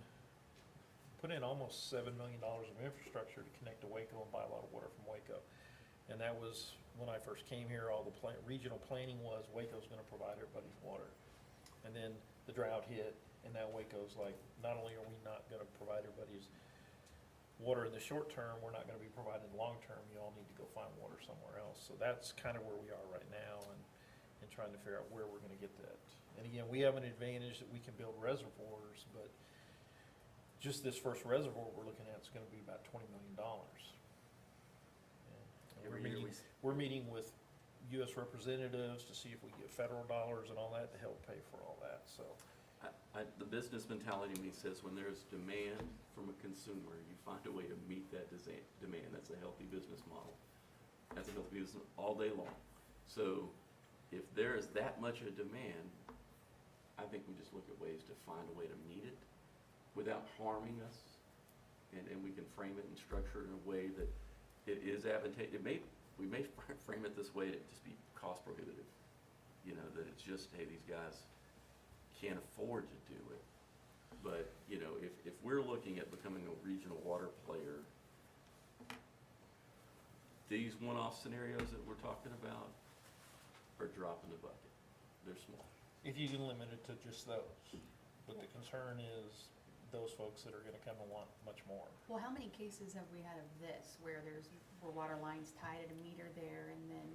S7: almost $7 million of infrastructure to connect to Waco and buy a lot of water from Waco. And that was, when I first came here, all the regional planning was Waco's gonna provide everybody's water. And then the drought hit, and now Waco's like, not only are we not gonna provide everybody's water in the short term, we're not gonna be providing the long term, you all need to go find water somewhere else. So that's kind of where we are right now, and trying to figure out where we're gonna get that. And again, we have an advantage that we can build reservoirs, but just this first reservoir we're looking at is gonna be about $20 million. And we're meeting with US representatives to see if we get federal dollars and all that to help pay for all that, so.
S3: The business mentality in me says when there's demand from a consumer, you find a way to meet that demand. That's a healthy business model. That's a healthy business all day long. So if there is that much of a demand, I think we just look at ways to find a way to meet it without harming us. And we can frame it and structure it in a way that it is advantageous. We may frame it this way to just be cost prohibitive. You know, that it's just, hey, these guys can't afford to do it. But, you know, if we're looking at becoming a regional water player, these one-off scenarios that we're talking about are dropping the bucket. they're small.
S7: If you can limit it to just those, but the concern is those folks that are gonna come and want much more.
S8: Well, how many cases have we had of this, where where water lines tied at a meter there, and then,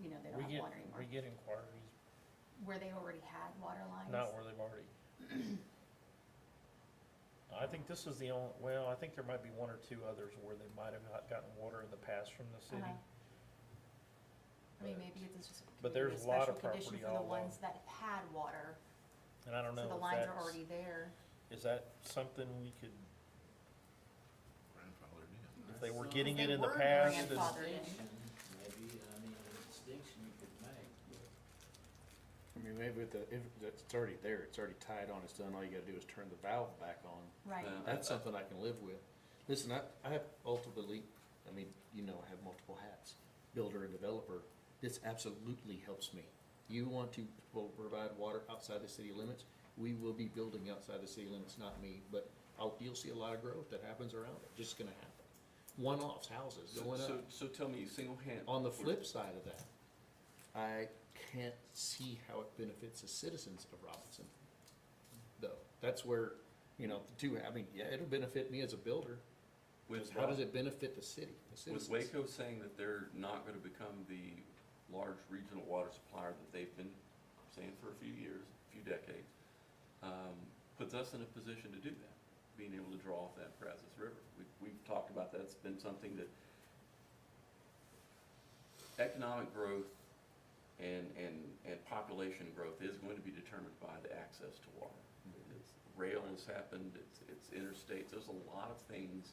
S8: you know, they don't have water anymore?
S7: We get inquiries,
S8: Where they already had water lines?
S7: not where they've already. I think this is the only, well, I think there might be one or two others where they might have not gotten water in the past from the city.
S8: Uh-huh. I mean, maybe it's just
S7: But
S8: maybe
S7: there's a
S8: a
S7: lot
S8: special
S7: of
S8: condition
S7: property
S8: for the
S7: all along.
S8: ones that had water,
S7: And I don't know
S8: so the
S7: if
S8: lines are
S7: that's,
S8: already there.
S7: is that something we could,
S1: Grandfathered in.
S7: if they were getting it
S8: They
S7: in the
S8: were
S7: past, is-
S8: grandfathered in.
S4: Maybe, I mean, a distinction you could make, but
S1: I mean, maybe if it's already there, it's already tied on, it's done, all you gotta do is turn the valve back on.
S8: Right.
S3: Yeah.
S1: That's something I can live with. Listen, I have ultimately, I mean, you know, I have multiple hats, builder and developer. This absolutely helps me. You want to provide water outside the city limits, we will be building outside the city limits, not me, but you'll see a lot of growth that happens around it, just gonna happen. One-offs, houses going up.
S3: So tell me, single hand.
S1: On the flip side of that, I can't see how it benefits the citizens of Robinson, though. That's where, you know, the two, I mean, yeah, it'll benefit me as a builder.
S3: With
S1: How does it benefit the city, the
S3: With
S1: citizens?
S3: Waco saying that they're not gonna become the large regional water supplier that they've been saying for a few years, a few decades, puts us in a position to do that, being able to draw off that Brazos River. We've talked about that, it's been something that economic growth and population growth is going to be determined by the access to water. It's, rail has happened, it's interstates, there's a lot of things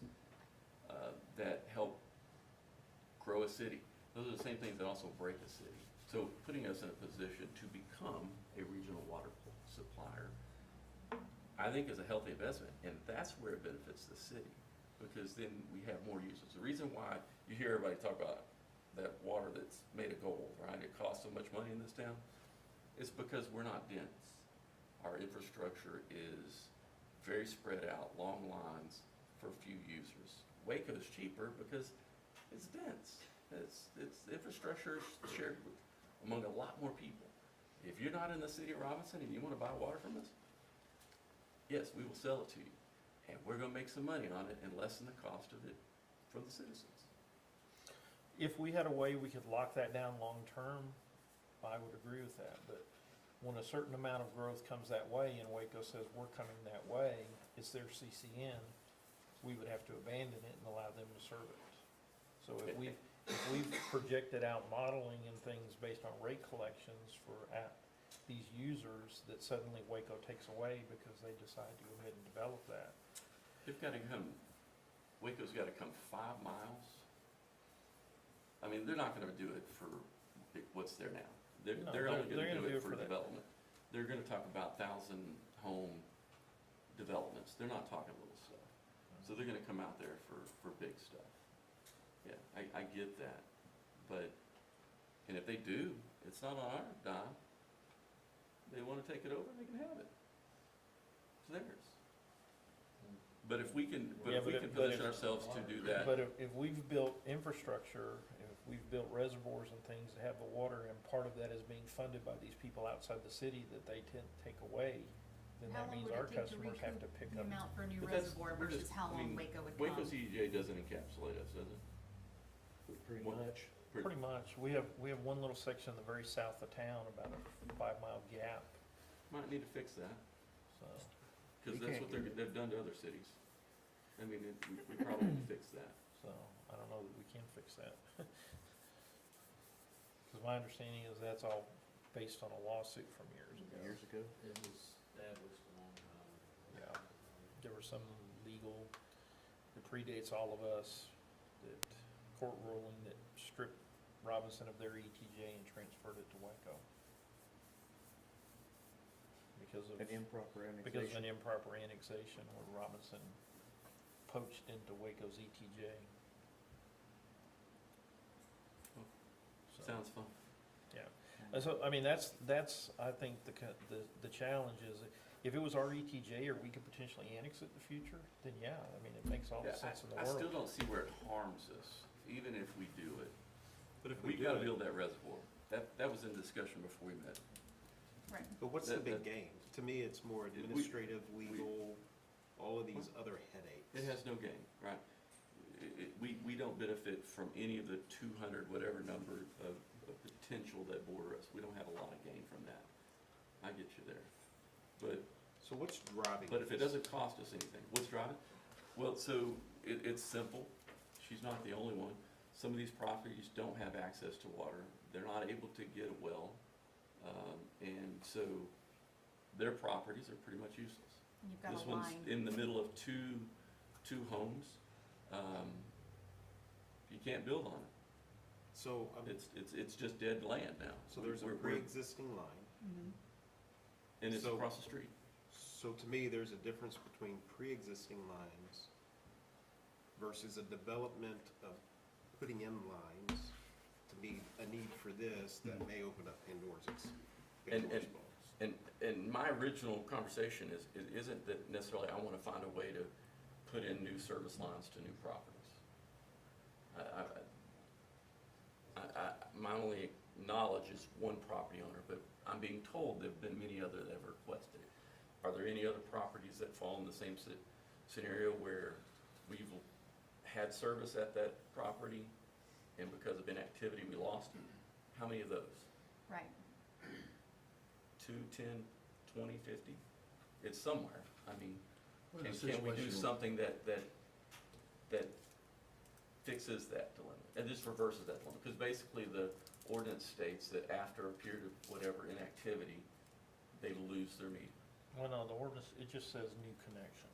S3: that help grow a city. Those are the same things that also break a city. So putting us in a position to become a regional water supplier, I think is a healthy investment, and that's where it benefits the city, because then we have more users. The reason why you hear everybody talk about that water that's made of gold, right? It costs so much money in this town. It's because we're not dense. Our infrastructure is very spread out, long lines for few users. Waco's cheaper because it's dense. It's infrastructure shared with, among a lot more people. If you're not in the city of Robinson and you want to buy water from us, yes, we will sell it to you. And we're going to make some money on it and lessen the cost of it for the citizens.
S7: if we had a way we could lock that down long-term, I would agree with that, but when a certain amount of growth comes that way and Waco says we're coming that way, it's their CCN, we would have to abandon it and allow them to serve it. So if we've projected out modeling and things based on rate collections for these users that suddenly Waco takes away because they decide to go ahead and develop that.
S3: They've got to come, Waco's got to come 5 miles. I mean, they're not going to do it for what's there now. They're only going to do it for development. They're going to talk about 1,000 home developments. They're not talking little stuff. So they're going to come out there for big stuff. Yeah, I get that. But, and if they do, it's not on our dime. They want to take it over, they can have it. It's theirs. But if we can, position ourselves to do that.
S7: But if we've built infrastructure, if we've built reservoirs and things that have the water, and part of that is being funded by these people outside the city that they tend to take away, then
S8: How
S7: that
S8: long
S7: means
S8: would
S7: our
S8: it take to
S7: customers have to
S8: recoup
S7: pick
S8: the
S7: up.
S8: amount for a new
S3: But that's-
S8: reservoir
S3: we're
S8: versus
S3: just-
S8: how
S3: I
S8: long
S3: mean,
S8: Waco would
S3: Waco
S8: come?
S3: CEJ doesn't encapsulate us, does it?
S1: Pretty
S3: What-
S1: much.
S7: Pretty much. We have one little section in the very south of town, about a 5-mile gap,
S3: Might need to fix that,
S7: so.
S3: because
S1: We
S3: that's
S1: can't
S3: what they've done to other cities. I mean, we probably need to fix that.
S7: So, I don't know that we can fix that. Because my understanding is that's all based on a lawsuit from years ago.
S1: Years ago.
S4: it was established a long time ago.
S7: Yeah. There was some legal, that predates all of us, that court ruling that stripped Robinson of their ETJ and transferred it to Waco. Because of
S1: An improper
S7: Because of
S1: annexation.
S7: an improper annexation where Robinson poached into Waco's ETJ. So,
S3: Sounds fun.
S7: yeah. So, I mean, that's, I think, the challenge is, if it was our ETJ or we could potentially annex it in the future, then yeah, I mean, it makes all the
S3: Yeah,
S7: sense in the
S3: I still
S7: world.
S3: don't see where it harms us, even if we do it.
S11: But if
S3: We've
S11: do
S3: got to
S11: it-
S3: build that reservoir. that was in discussion before we met.
S8: Right.
S13: But what's the
S3: That-
S13: big
S3: that-
S13: gain? To me, it's more administrative, legal, all of these other headaches.
S3: It has no gain, right? We don't benefit from any of the 200, whatever number of potential that border us. We don't have a lot of gain from that. I get you there.
S13: So what's driving?
S3: But if it
S13: this?
S3: doesn't cost us anything, what's driving? Well, so it's simple. She's not the only one. Some of these properties don't have access to water. They're not able to get a well. And so their properties are pretty much useless.
S8: And you've got
S3: This
S8: a
S3: one's
S8: line,
S3: in the middle of two homes. You can't build on it.
S13: So,
S3: It's just dead land now.
S13: so there's a
S3: We're-
S13: pre-existing line.
S3: And it's
S13: so-
S3: across the street.
S13: So to me, there's a difference between pre-existing lines versus a development of putting in lines to meet a need for this that may open up Pandora's
S3: And-
S13: box.
S3: And my original conversation isn't that necessarily I wanna find a way to put in new service lines to new properties. My only knowledge is one property owner, but I'm being told there've been many other that have requested it. Are there any other properties that fall in the same scenario where we've had service at that property and because of inactivity we lost it? How many of those?
S8: right.
S3: 2, 10, 20, 50? It's somewhere. I mean,
S1: Well, the
S3: can we do
S1: situation-
S3: something that fixes that dilemma, and just reverses that dilemma? Because basically the ordinance states that after a period of whatever inactivity, they lose their meter.
S7: Well, no, the ordinance, it just says new connections.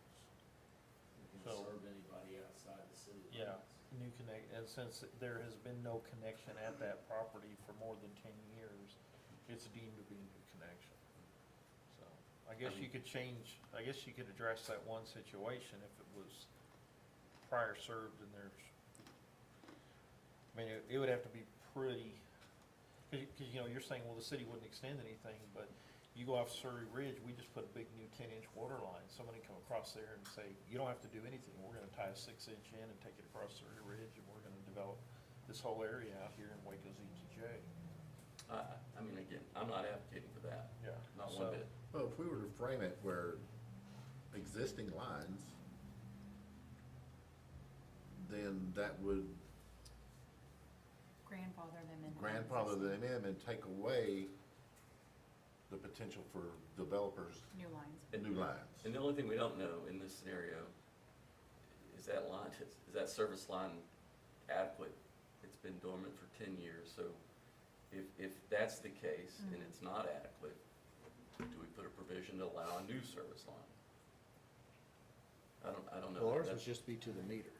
S7: So-
S4: serve anybody outside the city
S7: Yeah, new connect, and since there has been no connection at that property for more than 10 years, it's deemed to be a new connection. So, I guess you could address that one situation if it was prior served and there's, I mean, it would have to be pretty, cause you know, you're saying, well, the city wouldn't extend anything, but you go off Surrey Ridge, we just put a big new 10-inch water line. Somebody come across there and say, you don't have to do anything. We're gonna tie a 6-inch in and take it across Surrey Ridge, and we're gonna develop this whole area out here in Waco's ETJ.
S3: I mean, again, I'm not advocating for that,
S7: Yeah.
S3: not
S7: So-
S3: one bit.
S14: Well, if we were to frame it where existing lines, then that would
S8: Grandfather them in.
S14: grandfather them in and take away the potential for developers,
S8: New lines.
S14: new lines.
S3: And the only thing we don't know in this scenario is that line, is that service line adequate? It's been dormant for 10 years, so if that's the case and it's not adequate, do we put a provision to allow a new service line? I don't know.
S1: Well, ours would
S3: That's-
S1: just be to the meter.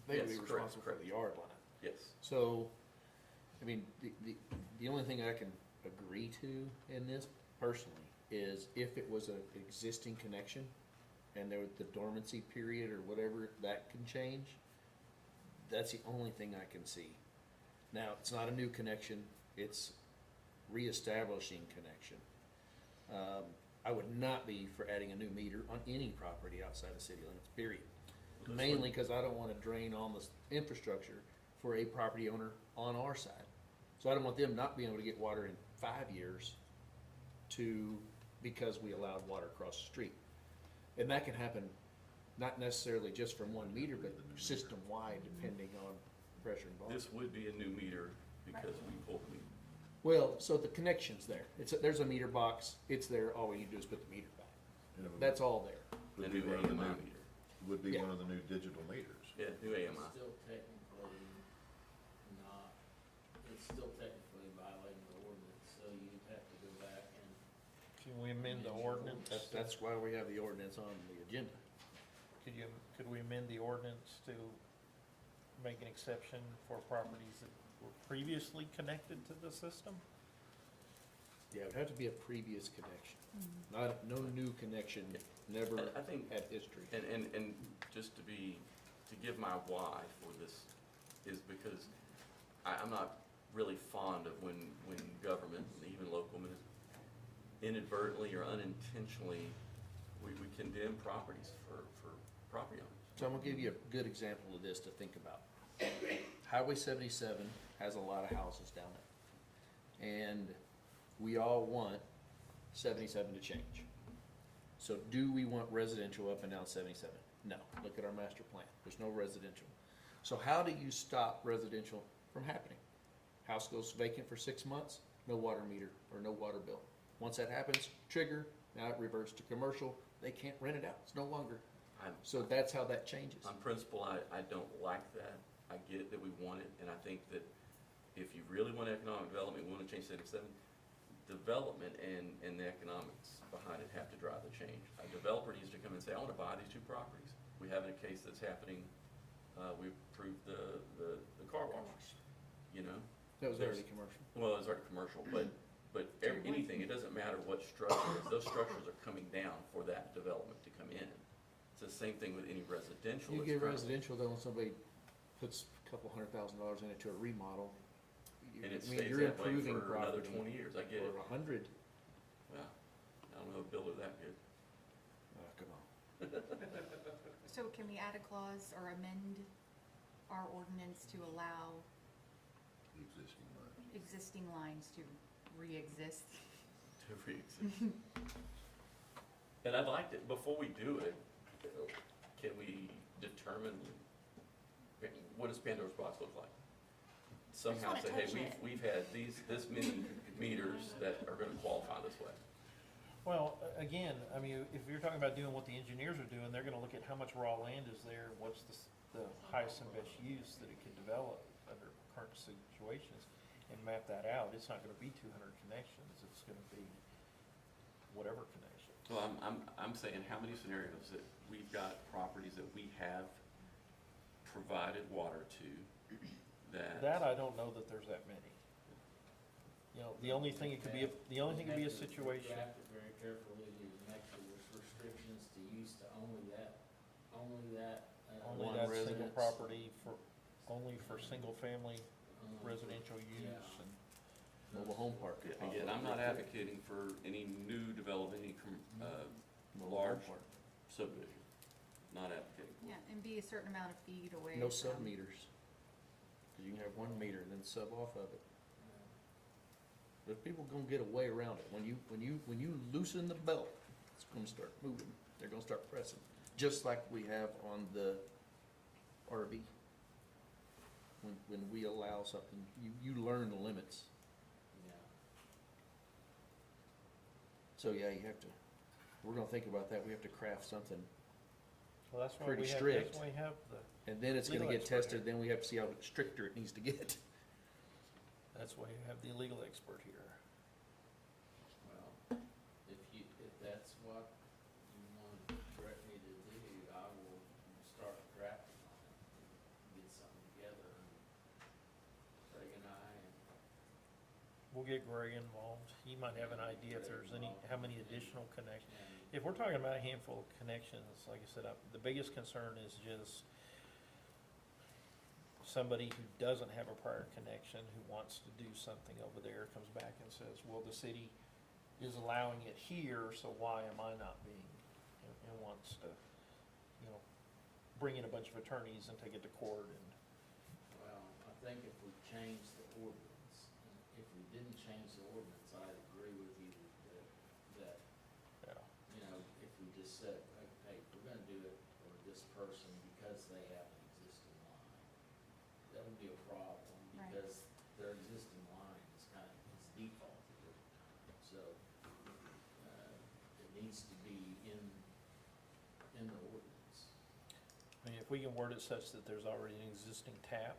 S1: They would be
S3: Yes, correct,
S1: responsible for
S3: correct.
S1: the yard line.
S3: Yes.
S1: So, I mean, the only thing I can agree to in this personally is if it was an existing connection and there was the dormancy period or whatever, that can change. That's the only thing I can see. Now, it's not a new connection, it's reestablishing connection. I would not be for adding a new meter on any property outside of city limits, period. Mainly because I don't want to drain on the infrastructure for a property owner on our side. So I don't want them not being able to get water in 5 years because we allowed water across the street. And that can happen not necessarily just from one meter, but system-wide, depending on pressure and volume.
S3: This would be a new meter because we pulled the meter.
S1: Well, so the connection's there. There's a meter box, it's there, all we need to do is put the meter back.
S14: And it would-
S1: That's all there.
S14: would
S3: A
S14: be
S3: new
S14: one of the
S3: AMI
S14: new-
S3: meter.
S14: Would be
S1: Yeah.
S14: one of the new digital meters.
S3: Yeah, new AMI.
S4: Still technically not, it's still technically violating the ordinance, so you'd have to go back and
S7: Can we amend the ordinance?
S1: That's why we have the ordinance on the agenda.
S7: Could we amend the ordinance to make an exception for properties that were previously connected to the system?
S1: Yeah, it would have to be a previous connection, no new connection, never
S3: I think,
S1: had history.
S3: and just to give my why for this is because I'm not really fond of when government, and even local, inadvertently or unintentionally, we condemn properties for property owners.
S1: So I'm gonna give you a good example of this to think about. Highway 77 has a lot of houses down And we all want 77 to change. So do we want residential up and down 77? No. Look at our master plan. There's no residential. So how do you stop residential from happening? House goes vacant for 6 months, no water meter or no water bill. Once that happens, trigger, now it reverts to commercial. They can't rent it out. It's no longer. So that's how that changes.
S3: On principle, I don't like that. I get that we want it, and I think that if you really want economic development, we want to change 77, development and the economics behind it have to drive the change. A developer needs to come and say, I want to buy these 2 properties. We have a case that's happening, we approved the car wash, you know?
S1: That was already commercial.
S3: Well, it's already commercial, but anything, it doesn't matter what structure it is, those structures are coming down for that development to come in. It's the same thing with any residential.
S1: You
S3: that's
S1: get
S3: currently-
S1: residential though, when somebody puts a couple $100,000 in it to a remodel.
S3: And it
S1: I mean,
S3: stays
S1: you're
S3: that way
S1: improving
S3: for another
S1: property.
S3: 20 years, I get it.
S1: Or 100.
S3: Well, I don't know if Bill is that good.
S1: Come on.
S8: So can we add a clause or amend our ordinance to allow
S14: Existing lines.
S8: existing lines to re-exist?
S3: To re-exist. And I'd like to, before we do it, can we determine, what does Pandora's box look like? Somehow
S8: wanna
S3: say, hey,
S8: touch it.
S3: we've had this many meters that are gonna qualify this way.
S7: Well, again, I mean, if you're talking about doing what the engineers are doing, they're gonna look at how much raw land is there, what's the highest and best use that it could develop under current situations, and map that out. It's not gonna be 200 connections, it's gonna be whatever connection.
S3: Well, I'm saying how many scenarios that we've got properties that we have provided water to
S7: That I don't know that there's that many. You know, the only thing it could be, the only thing could be a situation.
S4: Draft it very carefully, to make sure there's restrictions to use to only that.
S7: Only
S1: One
S7: that single
S1: residence.
S7: property only for single-family
S4: only
S7: residential use
S4: yeah.
S7: and.
S1: Mobile home park.
S3: Again, I'm not advocating for any new development, any
S1: Mobile
S3: large
S1: home park.
S3: subdivision, not advocating. for it.
S8: Yeah, and be a certain amount of feet away
S1: No
S8: from.
S1: sub-meters. 'Cause you can have 1 meter and then sub off of it. But people gonna get a way around it. When you loosen the belt, it's gonna start moving. They're gonna start pressing, just like we have on the RV. When we allow something, you learn the limits.
S4: Yeah.
S1: So yeah, you have to, we're gonna think about that. We have to craft something.
S7: Well, that's why
S1: Pretty
S7: we have,
S1: strict.
S7: that's why we have
S1: And then it's gonna
S7: Legal
S1: get
S7: expert
S1: tested, then we have to see how stricter it needs to get.
S7: that's why you have the legal expert here.
S4: Well, if that's what you want to direct me to do, I will start drafting on it. Get something together, and Craig and I, and
S7: We'll get Greg involved. He might have an idea if there's how many additional connections. If we're talking about a handful of connections, like I said, the biggest concern is just somebody who doesn't have a prior connection, who wants to do something over there, comes back and says, well, the city is allowing it here, so why am I not being, and wants to, you know, bring in a bunch of attorneys and take it to court and.
S4: well, I think if we change the ordinance, if we didn't change the ordinance, I'd agree with you that,
S7: Yeah.
S4: you know, if we just said, hey, we're gonna do it for this person because they have an existing line, that would be a problem,
S8: Right.
S4: because their existing line is is defaulted every time, so, it needs to be in the ordinance.
S7: I mean, if we can word it such that there's already an existing tap.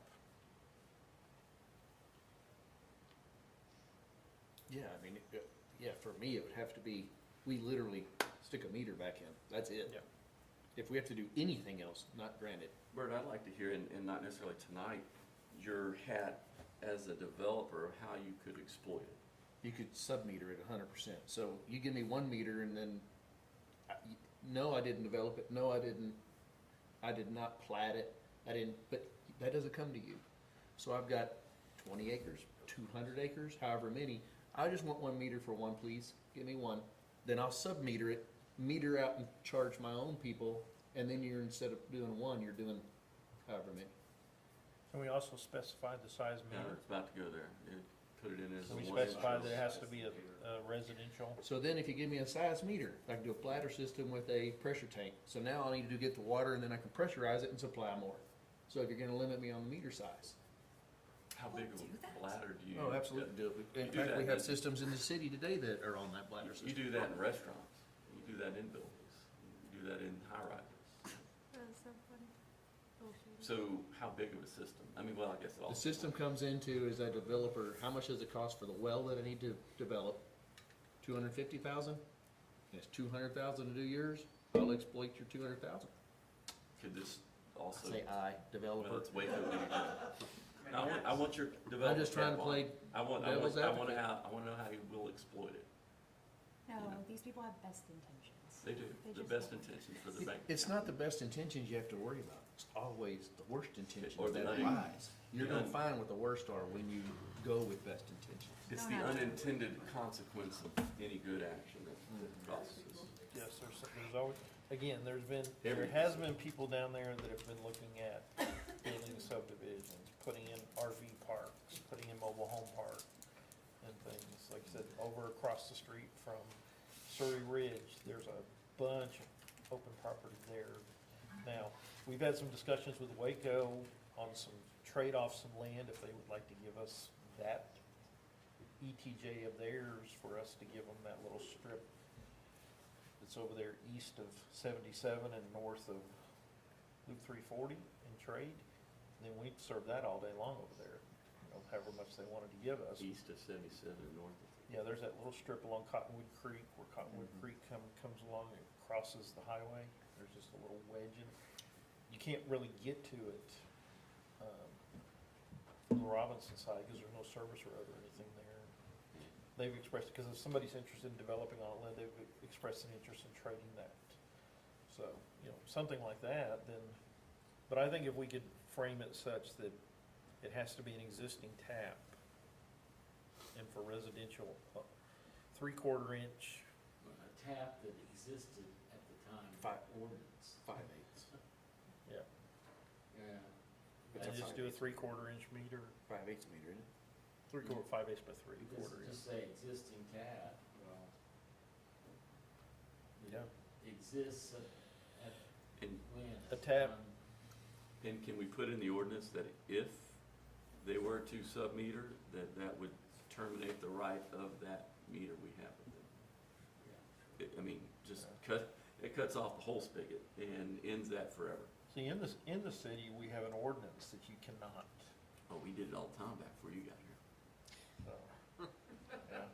S1: Yeah, I mean, yeah, for me, it would have to be, we literally stick a meter back in, that's it.
S7: Yeah.
S1: If we have to do anything else, not granted.
S3: Bert, I'd like to hear, and not necessarily tonight, your hat as a developer of how you could exploit it.
S1: You could sub-meter it 100%. So you give me 1 meter and then, no, I didn't develop it, no, I did not plat it, but that doesn't come to you. So I've got 20 acres, 200 acres, however many, I just want 1 meter for 1, please, give me 1. Then I'll sub-meter it, meter out and charge my own people, and then instead of doing 1, you're doing however many.
S7: And we also specified the size
S3: Yeah,
S7: meter.
S3: it's about to go there. put it in as a
S7: We
S3: one-inch.
S7: specify that it has to be a residential.
S1: So then if you give me a size meter, I can do a bladder system with a pressure tank. So now all I need to do get the water and then I can pressurize it and supply more. So if you're gonna limit me on the meter size.
S3: How big of a bladder do you?
S1: Oh, absolutely do it. In
S3: You do
S1: fact,
S3: that
S1: we have
S3: in-
S1: systems in the city today that are on that bladder
S3: You
S1: system.
S3: do that in restaurants, you do that in buildings, you do that in high-rises.
S5: That's so funny.
S3: So how big of a system? I mean, well, I guess it all.
S1: The system comes into, as a developer, how much does it cost for the well that I need to develop? 250,000? It's 200,000 to do yours, I'll exploit your 200,000.
S3: Could this also?
S1: Say I, developer.
S3: Well, it's way too big. I want your developer.
S1: I'm just trying to
S3: cap on
S1: play
S3: it. I want
S1: devil's
S3: to
S1: advocate.
S3: I want to know how you will exploit it.
S8: No,
S3: You know.
S8: these people have best intentions.
S3: They do,
S8: They
S3: the
S8: just
S3: best
S8: want-
S3: intentions for the bank.
S1: It's not the best intentions you have to worry about, it's always the worst intentions
S3: Or the
S1: that
S3: un-
S1: arise. You're
S3: the
S1: gonna
S3: un-
S1: find what the worst are when you go with best intentions.
S3: It's
S8: No,
S3: the
S8: no.
S3: unintended consequence of any good action that causes.
S7: Yes, there's always, again, there
S3: Every-
S7: has been people down there that have been looking at building subdivisions, putting in RV parks, putting in mobile home park and things. Like I said, over across the street from Surrey Ridge, there's a bunch of open property there. Now, we've had some discussions with Waco on some trade-offs of land, if they would like to give us that ETJ of theirs, for us to give them that little strip that's over there east of 77 and north of Loop 340 in trade. And then we'd serve that all day long over there, however much they wanted to give us.
S3: East of 77 and north of.
S7: Yeah, there's that little strip along Cottonwood Creek where Cottonwood Creek comes along and crosses the highway. There's just a little wedge in it. You can't really get to it from the Robinson side because there's no service road or anything there. They've expressed, because if somebody's interested in developing on it, they've expressed an interest in trading that. So, something like that, then, but I think if we could frame it such that it has to be an existing tap, and for residential, 3/4 inch,
S4: A tap that existed at the time of
S1: Five.
S4: ordinance.
S1: 5/8.
S7: yeah,
S4: Yeah.
S1: It's
S7: and
S1: a
S7: just do a
S1: 5/8.
S7: 3/4 inch meter,
S1: 5/8 meter, isn't it?
S7: 3/4, 5/8 by
S4: Just,
S7: 3/4,
S4: just say existing tap, well.
S7: Yeah.
S4: It exists at
S3: And,
S4: when?
S7: A tap.
S3: and can we put in the ordinance that if they were to sub-meter, that would terminate the right of that meter we have with them? I mean, just it cuts off the whole spigot and ends that forever.
S7: See, in the city, we have an ordinance that you cannot,
S3: Oh, we did it all the time back before you got here.
S7: so, yeah.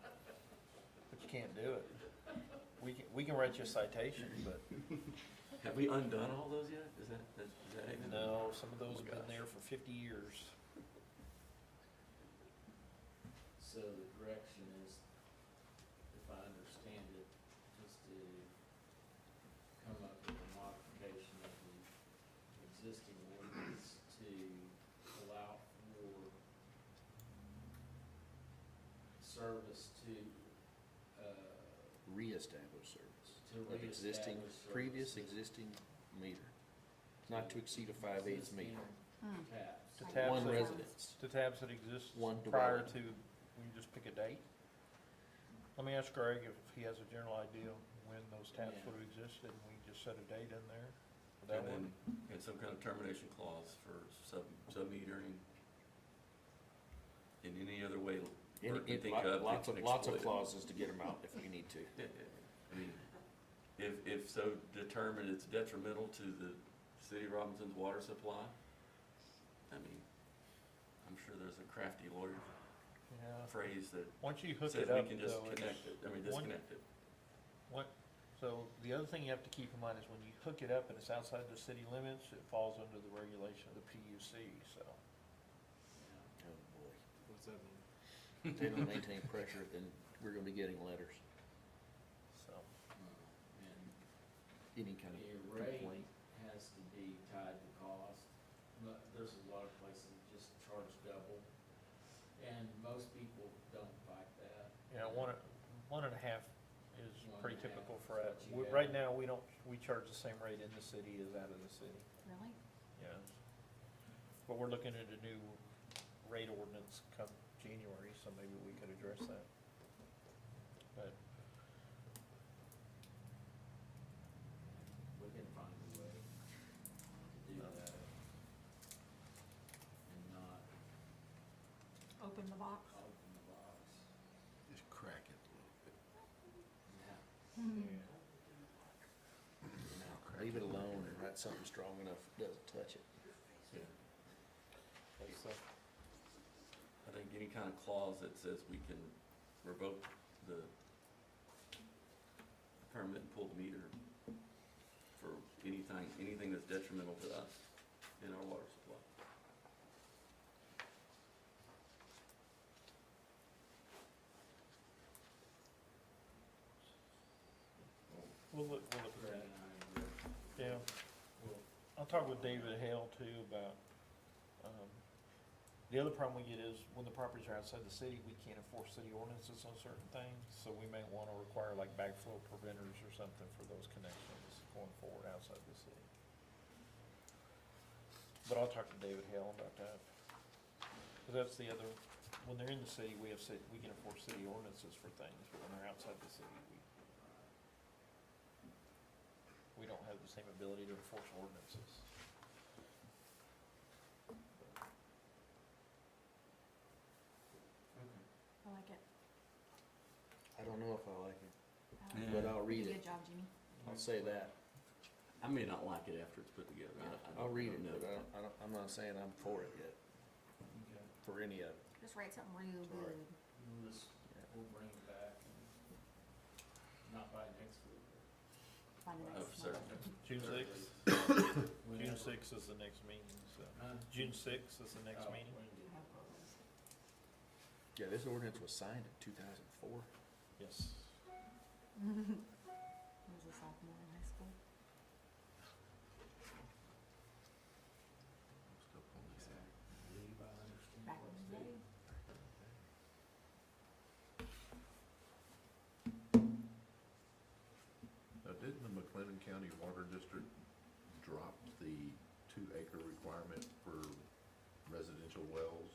S7: But you can't do it. We can write you a citation, but
S3: Have we undone all those yet? Is that even?
S7: no, some of those
S3: Oh
S7: have
S3: my
S7: been
S3: gosh.
S7: there for 50 years.
S4: So the direction is, if I understand it, just to come up with a modification of the existing ordinance to allow for service to,
S1: Reestablish service.
S4: to
S1: Of existing,
S4: reestablish
S1: previous
S4: services
S1: existing meter. Not to exceed a 5/8 meter.
S8: Hmm.
S4: taps.
S7: To
S8: Like
S7: taps
S1: One
S7: that-
S1: residence.
S7: To tabs that exist
S1: One
S7: prior
S1: dwelling.
S7: to, we just pick a date. Let me ask Greg if he has a general idea when those taps
S4: Yeah.
S7: would have existed, and we just set a date in there. Would that
S3: And
S7: work?
S3: then, and some kind of termination clause for sub-metering in any other way Bert can think of.
S1: Lots
S3: to
S1: of
S3: exploit it.
S1: clauses to get them out if we need to.
S3: I mean, if so determined it's detrimental to the city of Robinson's water supply, I mean, I'm sure there's a crafty lawyer
S7: Yeah.
S3: phrase that
S7: Once you hook
S3: says
S7: it up,
S3: we can just
S7: though, it's,
S3: connect it,
S7: one-
S3: disconnect it.
S7: so the other thing you have to keep in mind is when you hook it up and it's outside the city limits, it falls under the regulation of the PUC, so.
S3: Yeah.
S1: Oh, boy.
S12: What's that mean?
S1: If they don't maintain pressure, then we're gonna be getting letters,
S7: So,
S4: And
S1: any kind
S4: a
S1: of
S4: rate
S1: complaint.
S4: has to be tied to cost. But there's a lot of places that just charge double, and most people don't like that.
S7: yeah, 1.5 is pretty
S4: 1.5
S7: typical
S4: is
S7: for
S4: what
S7: us.
S4: you have.
S7: Right now, we charge the same rate in the city as out of the city,
S8: Really?
S7: yeah. But we're looking at a new rate ordinance come January, so maybe we could address that. But
S4: We can find a way to do that and not
S8: Open the box.
S4: open the box.
S14: Just crack it a little bit.
S4: Yeah.
S1: Leave it alone and write something strong enough, it doesn't touch it.
S7: that's,
S3: I think any kind of clause that says we can revoke the permit and pull the meter for anything that's detrimental to us in our water supply.
S7: we'll look at
S4: Greg
S7: that.
S4: and I agree.
S7: Yeah, I'll talk with David Hale too about, the other problem we get is when the properties are outside the city, we can't enforce city ordinances on certain things, so we may wanna require like backflow preventers or something for those connections going forward outside the city. But I'll talk to David Hale about that. Cause that's the other, when they're in the city, we can enforce city ordinances for things, but when they're outside the city, we don't have the same ability to enforce ordinances.
S8: I like it.
S1: I don't know if I like it,
S3: Yeah.
S1: but I'll read
S8: Good
S1: it.
S8: job, Jimmy.
S1: I'll say that.
S3: I may not like it after it's put together.
S1: I'll read it,
S3: know.
S1: but I'm not saying I'm for it yet, for any of it.
S8: Just write something real
S1: It's all right.
S8: good.
S4: We'll bring it back and not by next week.
S8: By the
S3: Oh,
S8: next
S3: sir.
S8: month.
S7: June sixth, June
S4: Whenever.
S7: sixth is the next meeting, so,
S4: Huh?
S7: June sixth is the next
S4: Oh,
S7: meeting.
S4: when do you have
S1: Yeah, this ordinance was signed in 2004.
S7: Yes.
S8: I was a sophomore in high school.
S14: Still pulling this out.
S4: leave, I understand.
S8: Back in the day.
S14: Now, didn't the McLennan County Water District drop the 2-acre requirement for residential wells?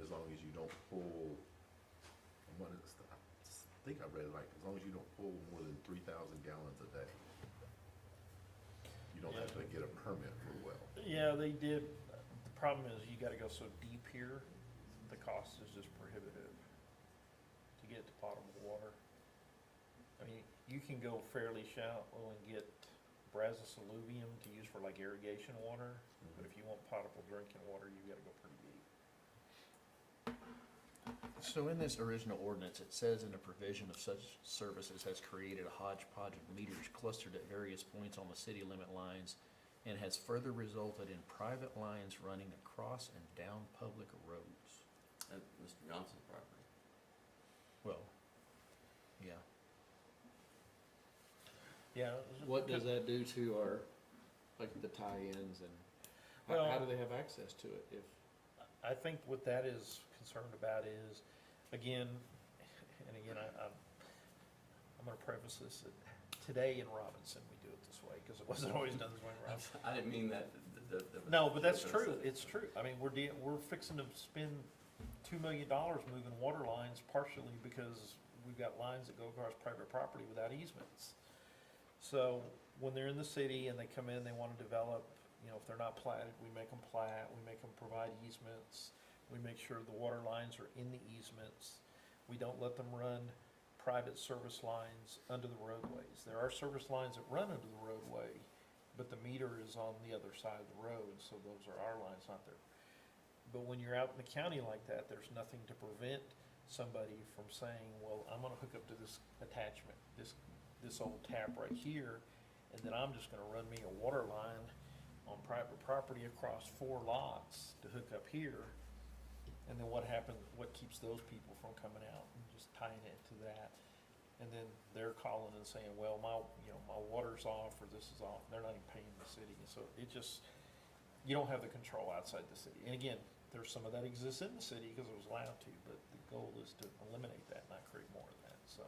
S14: As long as you don't pull, I think I read it right, as long as you don't pull more than 3,000 gallons a day. You don't have to get a permit for a well.
S7: Yeah, they did. The problem is you gotta go so deep here, the cost is just prohibitive to get to potable water. I mean, you can go fairly shallow and get Brazos alluvium to use for like irrigation water, but if you want potable drinking water, you gotta go pretty deep.
S1: So in this original ordinance, it says in the provision of such services has created a hodgepodge of meters clustered at various points on the city limit lines and has further resulted in private lines running across and down public roads.
S3: At Mr. Johnson's property.
S1: Well, yeah.
S7: Yeah.
S1: What does that do to our, like the tie-ins and how
S7: Well-
S1: do they have access to it if?
S7: I think what that is concerned about is, again, and again, I'm gonna preface this, that today in Robinson, we do it this way, cause it wasn't always done this way in Robinson.
S3: I didn't mean that.
S7: No, but that's true, it's true. I mean, we're fixing to spend $2 million moving water lines partially because we've got lines that go across private property without easements. So when they're in the city and they come in, they wanna develop, you know, if they're not platted, we make them plat, we make them provide easements. We make sure the water lines are in the easements. We don't let them run private service lines under the roadways. There are service lines that run under the roadway, but the meter is on the other side of the road, so those are our lines, not their. But when you're out in the county like that, there's nothing to prevent somebody from saying, well, I'm gonna hook up to this attachment, this old tap right here, and then I'm just gonna run me a water line on private property across 4 lots to hook up here. And then what keeps those people from coming out and just tying it to that? And then they're calling and saying, well, my water's off or this is off. They're not even paying the city. So it just, you don't have the control outside the city. And again, there's some of that exists in the city because it was allowed to, but the goal is to eliminate that, not create more of that, so.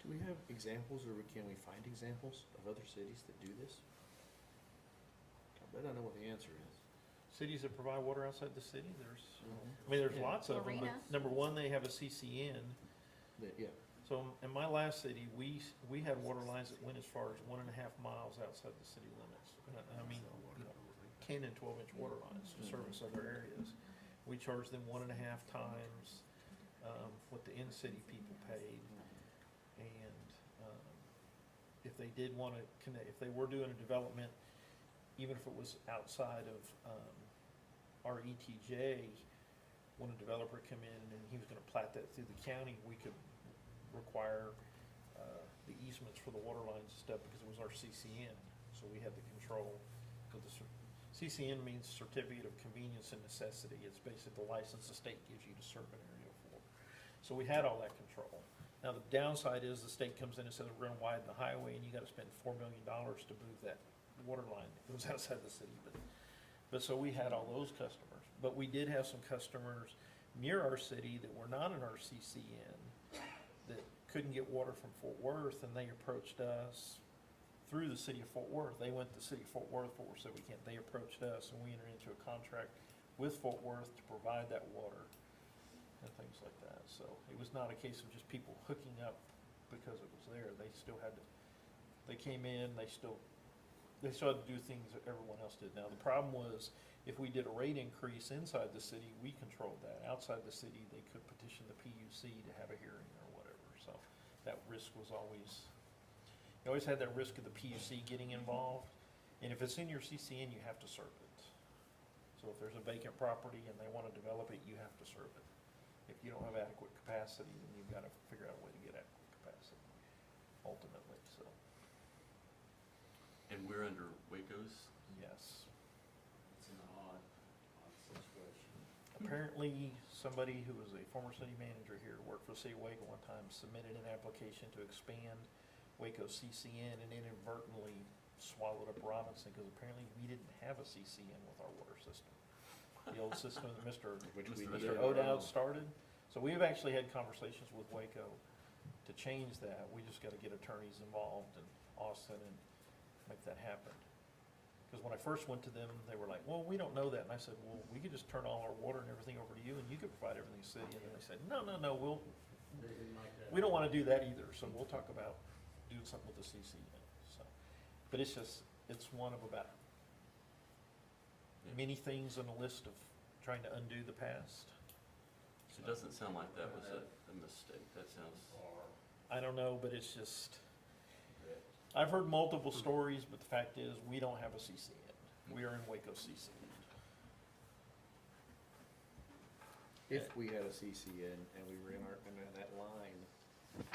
S1: Do we have examples or can we find examples of other cities that do this? I bet I know what the answer is.
S7: cities that provide water outside the city. I mean, there's
S1: Yeah.
S7: lots of them, but
S8: Marina?
S7: number one, they have a CCN.
S1: Yeah.
S7: So in my last city, we had water lines that went as far as 1.5 miles outside the city limits. And I mean, 10 and 12-inch water lines to service other areas. We charged them 1.5 times what the in-city people paid. And if they did want to connect, if they were doing a development, even if it was outside of our ETJ, when a developer come in and he was going to plat that through the county, we could require the easements for the water lines and stuff because it was our CCN. So we had the control. So the CCN means Certificate of Convenience and Necessity. It's basically the license the state gives you to serve an area for. So we had all that control. Now, the downside is the state comes in and says, we're gonna widen the highway and you gotta spend $4 million to move that water line that goes outside the city. But so we had all those customers. But we did have some customers near our city that were not in our CCN that couldn't get water from Fort Worth, and they approached us through the city of Fort Worth. They went to the city of Fort Worth said we can't. They approached us, and we entered into a contract with Fort Worth to provide that water and things like that. So it was not a case of just people hooking up because it was there. They still had to, they came in, they still had to do things that everyone else did. Now, the problem was, if we did a rate increase inside the city, we controlled that. Outside the city, they could petition the PUC to have a hearing or whatever. So that risk was always, you always had that risk of the PUC getting involved. And if it's in your CCN, you have to serve it. So if there's a vacant property and they want to develop it, you have to serve it. If you don't have adequate capacity, then you've got to figure out a way to get adequate capacity, ultimately, so,
S3: And we're under Waco's?
S7: yes.
S4: It's an odd situation.
S7: Apparently, somebody who was a former city manager here, worked for the city of Waco one time, submitted an application to expand Waco CCN and inadvertently swallowed up Robinson, because apparently we didn't have a CCN with our water system. The old system that Mr. O'Dowd started. So we've actually had conversations with Waco to change that. We just gotta get attorneys involved in Austin and make that happen. Because when I first went to them, they were like, well, we don't know that. And I said, well, we could just turn all our water and everything over to you and you could provide everything to the city. And then they said, no,
S4: They didn't like that.
S7: we don't wanna do that either. So we'll talk about doing something with the CCN, so. But it's just, it's one of about many things on the list of trying to undo the past.
S3: It doesn't sound like that was a mistake. That sounds,
S7: I don't know, but it's just, I've heard multiple stories, but the fact is, we don't have a CCN. We are in Waco CCN.
S1: If we had a CCN and we were in and that line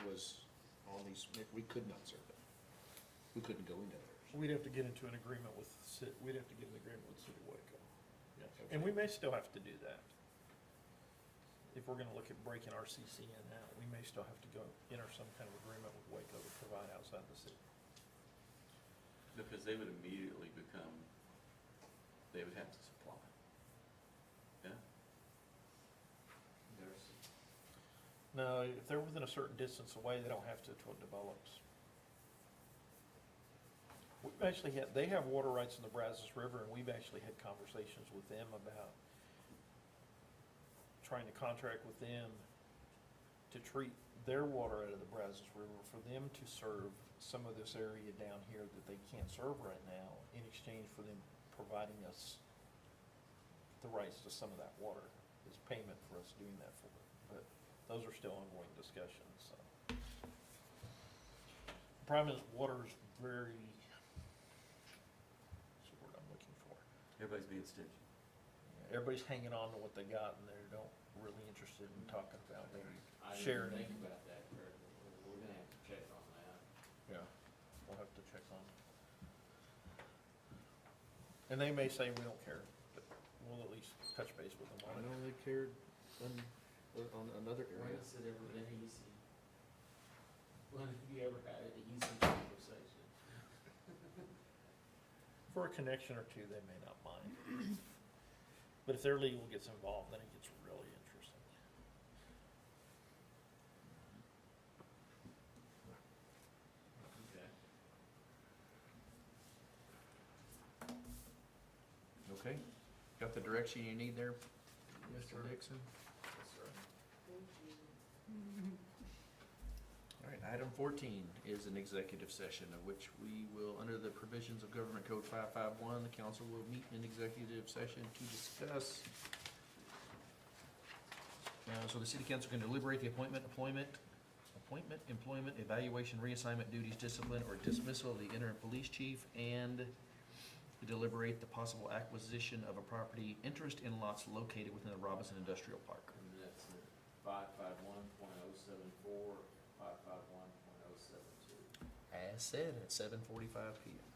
S1: was on these, we could not serve it. We couldn't go into theirs.
S7: We'd have to get into an agreement with, we'd have to get an agreement with City of Waco. And we may still have to do that. If we're gonna look at breaking our CCN out, we may still have to go enter some kind of agreement with Waco to provide outside the city.
S3: because they would immediately become, they would have to supply. Yeah?
S7: No, if they're within a certain distance away, they don't have to until it develops. We've actually had, they have water rights in the Brazos River, and we've actually had conversations with them about trying to contract with them to treat their water out of the Brazos River for them to serve some of this area down here that they can't serve right now, in exchange for them providing us the rights to some of that water as payment for us doing that for them. But those are still ongoing discussions, so. The problem is, water is very, what's the word I'm looking for?
S3: Everybody's being stingy.
S7: Everybody's hanging on to what they got, and they don't really interested in talking about maybe
S4: I
S7: sharing
S4: didn't
S7: it.
S4: think about that, Kurt. We're gonna have to check on that.
S7: Yeah. We'll have to check on it. And they may say, we don't care, but we'll at least touch base with them
S1: I
S7: on it.
S1: know they cared on another
S4: When
S1: area.
S4: has it ever been easy? When have you ever had an easy conversation?
S7: For a connection or two, they may not mind. But if their legal gets involved, then it gets really interesting.
S4: Okay.
S1: Okay. Got the direction you need there, Mr. Dixon? All right, item 14 is an executive session of which we will, under the provisions of Government Code 551, the council will meet in executive session to discuss. So the city council can deliberate the appointment, employment, evaluation, reassignment duties, discipline, or dismissal of the interim police chief, and deliberate the possible acquisition of a property interest in lots located within the Robinson Industrial Park.
S3: And that's 551.074, 551.072.
S1: As said, at 7:45 PM.